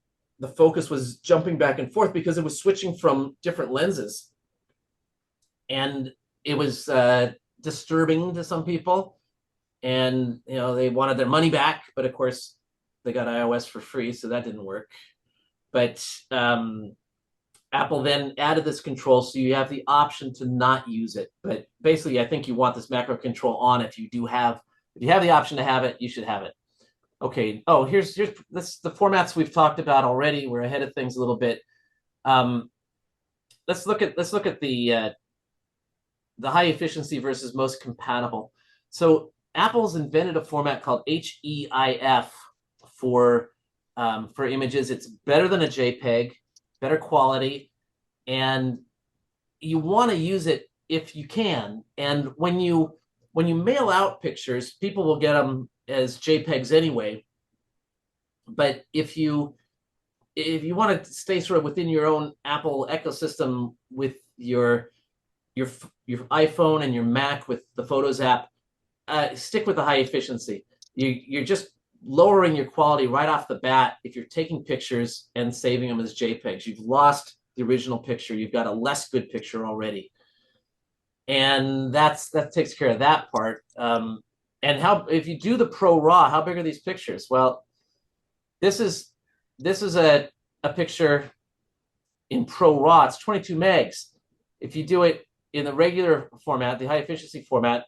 focus was jumping back and forth because it was switching from different lenses. And it was disturbing to some people. And they wanted their money back, but of course they got iOS for free, so that didn't work. But Apple then added this control, so you have the option to not use it. But basically, I think you want this macro control on. If you have the option to have it, you should have it. Okay. Oh, here's the formats we've talked about already. We're ahead of things a little bit. Let's look at the high efficiency versus most compatible. So Apple's invented a format called HEIF for images. It's better than a JPEG, better quality, and you want to use it if you can. And when you mail out pictures, people will get them as JPEGs anyway. But if you want to stay sort of within your own Apple ecosystem with your iPhone and your Mac with the Photos app, stick with the high efficiency. You're just lowering your quality right off the bat if you're taking pictures and saving them as JPEGs. You've lost the original picture. You've got a less good picture already. And that takes care of that part. And if you do the Pro RAW, how big are these pictures? Well, this is a picture in Pro RAW. It's 22 megs. If you do it in the regular format, the high efficiency format,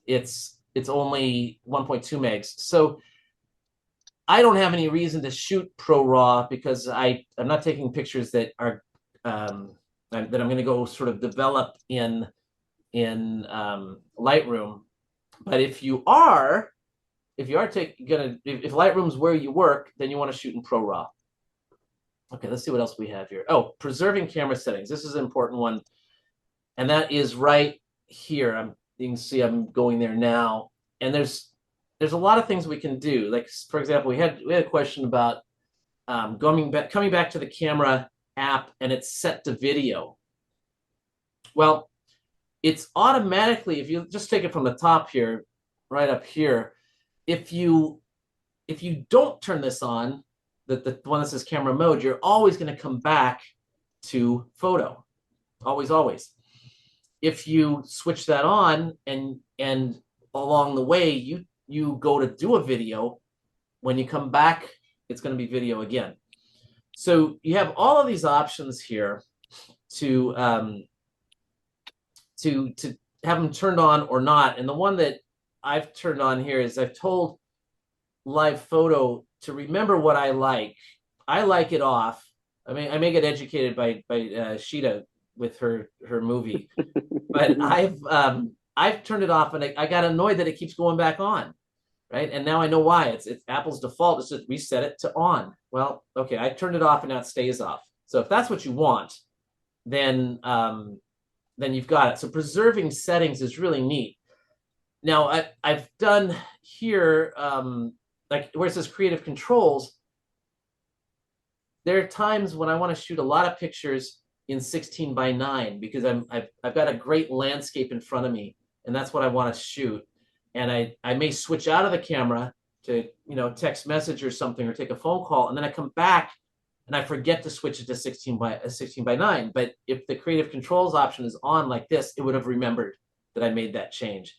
it's only 1.2 megs. So I don't have any reason to shoot Pro RAW because I'm not taking pictures that are that I'm going to go sort of develop in Lightroom. But if Lightroom's where you work, then you want to shoot in Pro RAW. Okay, let's see what else we have here. Oh, preserving camera settings. This is an important one, and that is right here. You can see I'm going there now, and there's there's a lot of things we can do. Like, for example, we had a question about coming back to the camera app, and it's set to video. Well, it's automatically, if you just take it from the top here, right up here, if you don't turn this on, the one that says camera mode, you're always going to come back to photo. Always. If you switch that on and along the way you go to do a video, when you come back, it's going to be video again. So you have all of these options here to have them turned on or not. And the one that I've turned on here is I've told Live Photo to remember what I like. I like it off. I mean, I may get educated by Sheeta with her movie, but I've turned it off, and I got annoyed that it keeps going back on, right? And now I know why. It's Apple's default is to reset it to on. Well, okay, I turned it off, and now it stays off. So if that's what you want, then you've got it. So preserving settings is really neat. Now I've done here, like where it says creative controls, there are times when I want to shoot a lot of pictures in 16:9 because I've got a great landscape in front of me, and that's what I want to shoot. And I may switch out of the camera to text message or something, or take a phone call, and then I come back and I forget to switch it to 16:9. But if the creative controls option is on like this, it would have remembered that I made that change.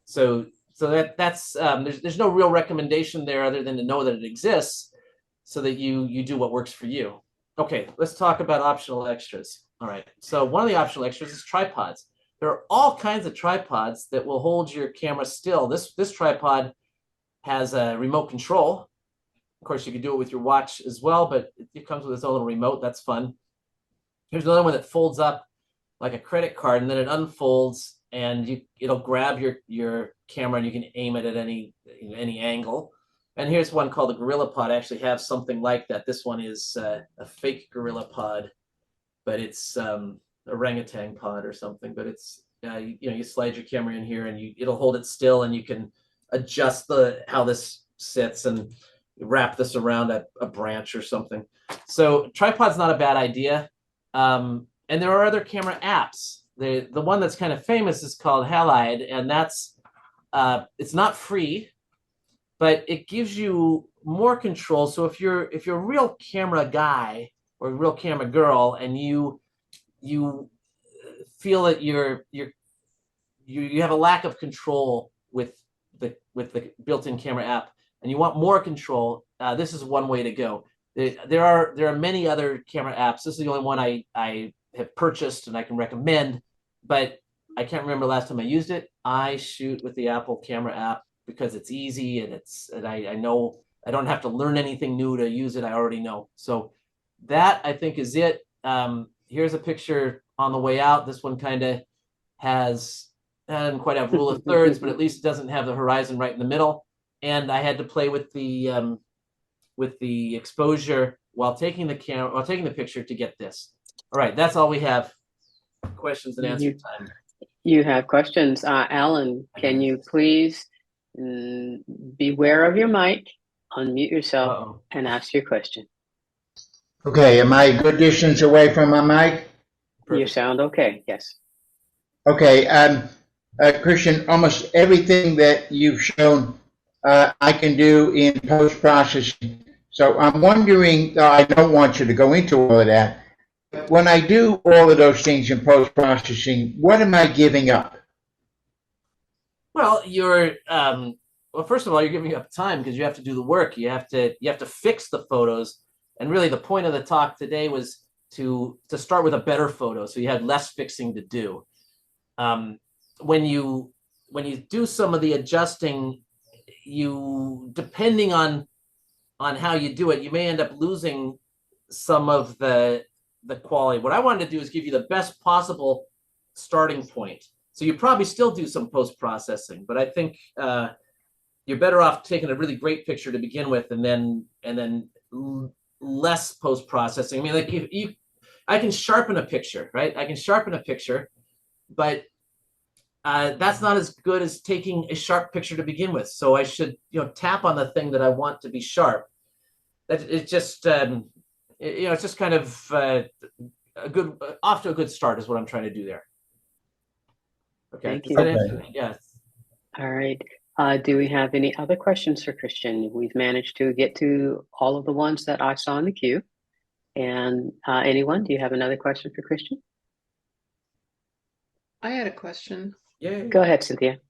So that's there's no real recommendation there other than to know that it exists, so that you do what works for you. Okay, let's talk about optional extras. All right, so one of the optional extras is tripods. There are all kinds of tripods that will hold your camera still. This tripod has a remote control. Of course, you can do it with your watch as well, but it comes with its own little remote. That's fun. Here's another one that folds up like a credit card, and then it unfolds, and it'll grab your camera, and you can aim it at any angle. And here's one called the Gorilla Pod. I actually have something like that. This one is a fake Gorilla Pod, but it's orangutan pod or something. But it's you slide your camera in here, and it'll hold it still, and you can adjust how this sits and wrap this around a branch or something. So tripod's not a bad idea. And there are other camera apps. The one that's kind of famous is called Halide, and that's it's not free, but it gives you more control. So if you're a real camera guy or a real camera girl, and you feel that you have a lack of control with the built-in camera app, and you want more control, this is one way to go. There are many other camera apps. This is the only one I have purchased and I can recommend, but I can't remember the last time I used it. I shoot with the Apple camera app because it's easy, and I know I don't have to learn anything new to use it. I already know. So that, I think, is it. Here's a picture on the way out. This one kind of doesn't quite have rule of thirds, but at least it doesn't have the horizon right in the middle. And I had to play with the exposure while taking the picture to get this. All right, that's all we have. Questions and answer time. You have questions. Alan, can you please beware of your mic, unmute yourself, and ask your question? Okay, am I a good distance away from my mic? Perfect. You sound okay, yes. Okay, Christian, almost everything that you've shown I can do in post-processing. So I'm wondering, I don't want you to go into all of that. When I do all of those things in post-processing, what am I giving up? Well, first of all, you're giving up time because you have to do the work. You have to fix the photos. And really the point of the talk today was to start with a better photo, so you had less fixing to do. When you do some of the adjusting, depending on how you do it, you may end up losing some of the quality. What I wanted to do is give you the best possible starting point. So you probably still do some post-processing, but I think you're better off taking a really great picture to begin with, and then less post-processing. I mean, like I can sharpen a picture, right? I can sharpen a picture, but that's not as good as taking a sharp picture to begin with. So I should, tap on the thing that I want to be sharp. That it just, it's just kind of off to a good start is what I'm trying to do there. Okay. Thank you. Yes. All right. Do we have any other questions for Christian? We've managed to get to all of the ones that I saw in the queue. And anyone, do you have another question for Christian? I had a question. Yeah. Go ahead, Cynthia.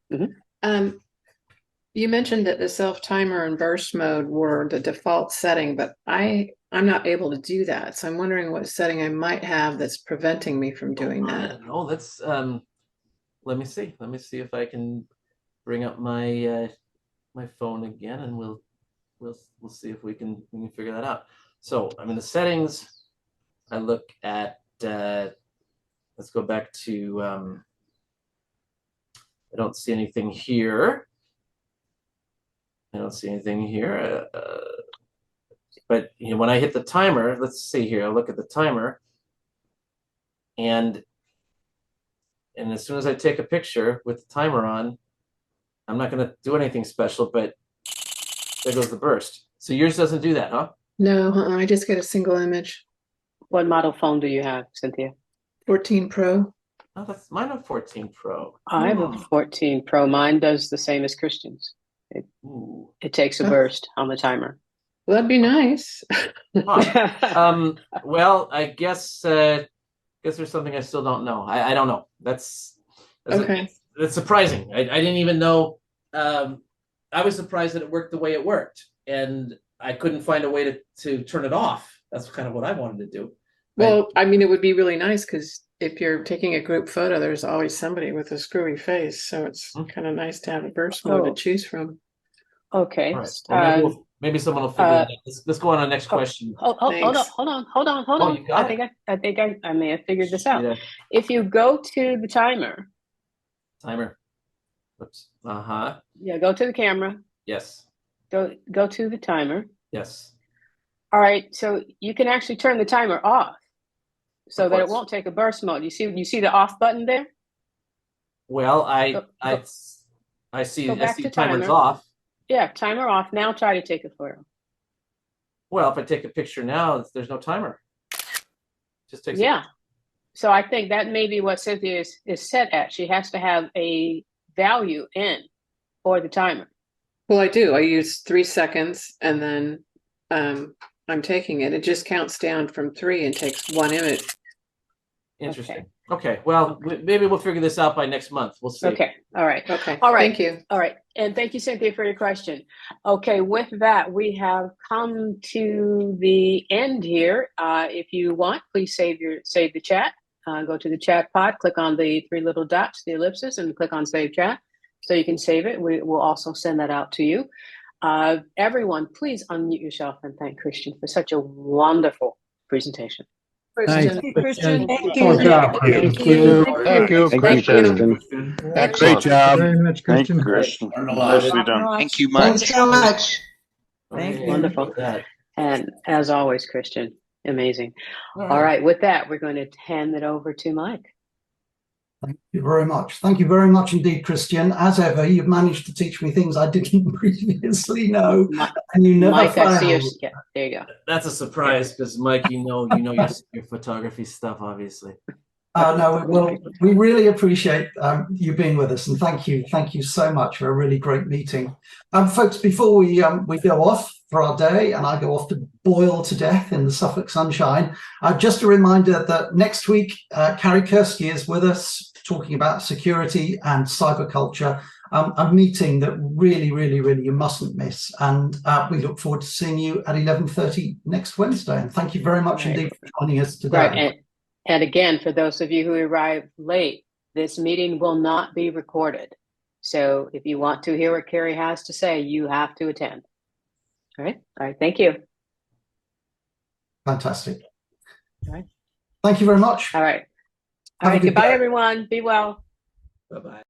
You mentioned that the self timer and burst mode were the default setting, but I'm not able to do that. So I'm wondering what setting I might have that's preventing me from doing that. Oh, that's let me see. Let me see if I can bring up my my phone again, and we'll see if we can figure that out. So I'm in the settings. I look at let's go back to I don't see anything here. I don't see anything here. But when I hit the timer, let's see here. I look at the timer, and as soon as I take a picture with the timer on, I'm not going to do anything special, but there goes the burst. So yours doesn't do that, huh? No, I just get a single image. What model phone do you have, Cynthia? 14 Pro. Oh, that's mine. A 14 Pro. I have a 14 Pro. Mine does the same as Christian's. It takes a burst on the timer. Well, that'd be nice. Huh. Well, I guess there's something I still don't know. I don't know. That's Okay. That's surprising. I didn't even know. I was surprised that it worked the way it worked, and I couldn't find a way to turn it off. That's kind of what I wanted to do. Well, I mean, it would be really nice because if you're taking a group photo, there's always somebody with a screwy face. So it's kind of nice to have a burst mode to choose from. Okay. All right. Well, maybe someone will figure it out. Let's go on to the next question. Hold on. You got I think I may have figured this out. Yeah. If you go to the timer. Oops. Uh-huh. Yeah, go to the camera. Yes. Go to the timer. Yes. All right, so you can actually turn the timer off so Of that it course. won't take a burst mode. You see the off button there? Well, I Go see back to timer's timer. off. Yeah, timer off. Now try to take a photo. Well, if I take a picture now, there's no timer. Just takes. Yeah. So I think that may be what Cynthia is set at. She has to have a value in for the timer. Well, I do. I use 3 seconds and then I'm taking it. It just counts down from 3 and takes 1 image. Interesting. Okay. Well, maybe we'll figure this out by next month. We'll see. Okay. All right. Okay. All right. Thank you. All right. And thank you, Cynthia, for your question. Okay. With that, we have come to the end here. If you want, please save the chat. Go to the chat pod, click on the 3 little dots, the ellipsis, and click on Save Chat. So you can save it. We will also send that out to you. Everyone, please unmute yourself and thank Christian for such a wonderful presentation. Thank you, Christian. Thank Good job, Christian. Thank you. Thank you, Christian. Great Excellent. job. Very much, Thank you, Christian. Christian. Learned a lot. Nicely done. Thank you Thanks much. so much. Thank you. Wonderful. And as always, Christian, amazing. All All right. With that, we're going to hand it over to Mike. Thank you very much. Thank you very much indeed, Christian. As ever, you've managed to teach me things I didn't previously know, and you never Mike, I see fail. you. Yeah, there you go. That's a surprise because Mike, you know your photography stuff, obviously. No, we really appreciate you being with us, and thank you so much for a really great meeting. Folks, before we go off for our day and I go off to boil to death in the Suffolk sunshine, just a reminder that next week Carrie Kirsty is with us talking about security and cyber culture, a meeting that really you mustn't miss, and we look forward to seeing you at 11:30 next Wednesday, and thank you very much indeed for joining us today. Right. And again, for those of you who arrived late, this meeting will not be recorded. So if you want to hear what Carrie has to say, you have to attend. All right. Thank you. Fantastic. All right. Thank you very much. All right. Have a good Goodbye, day. everyone. Be well. Bye-bye.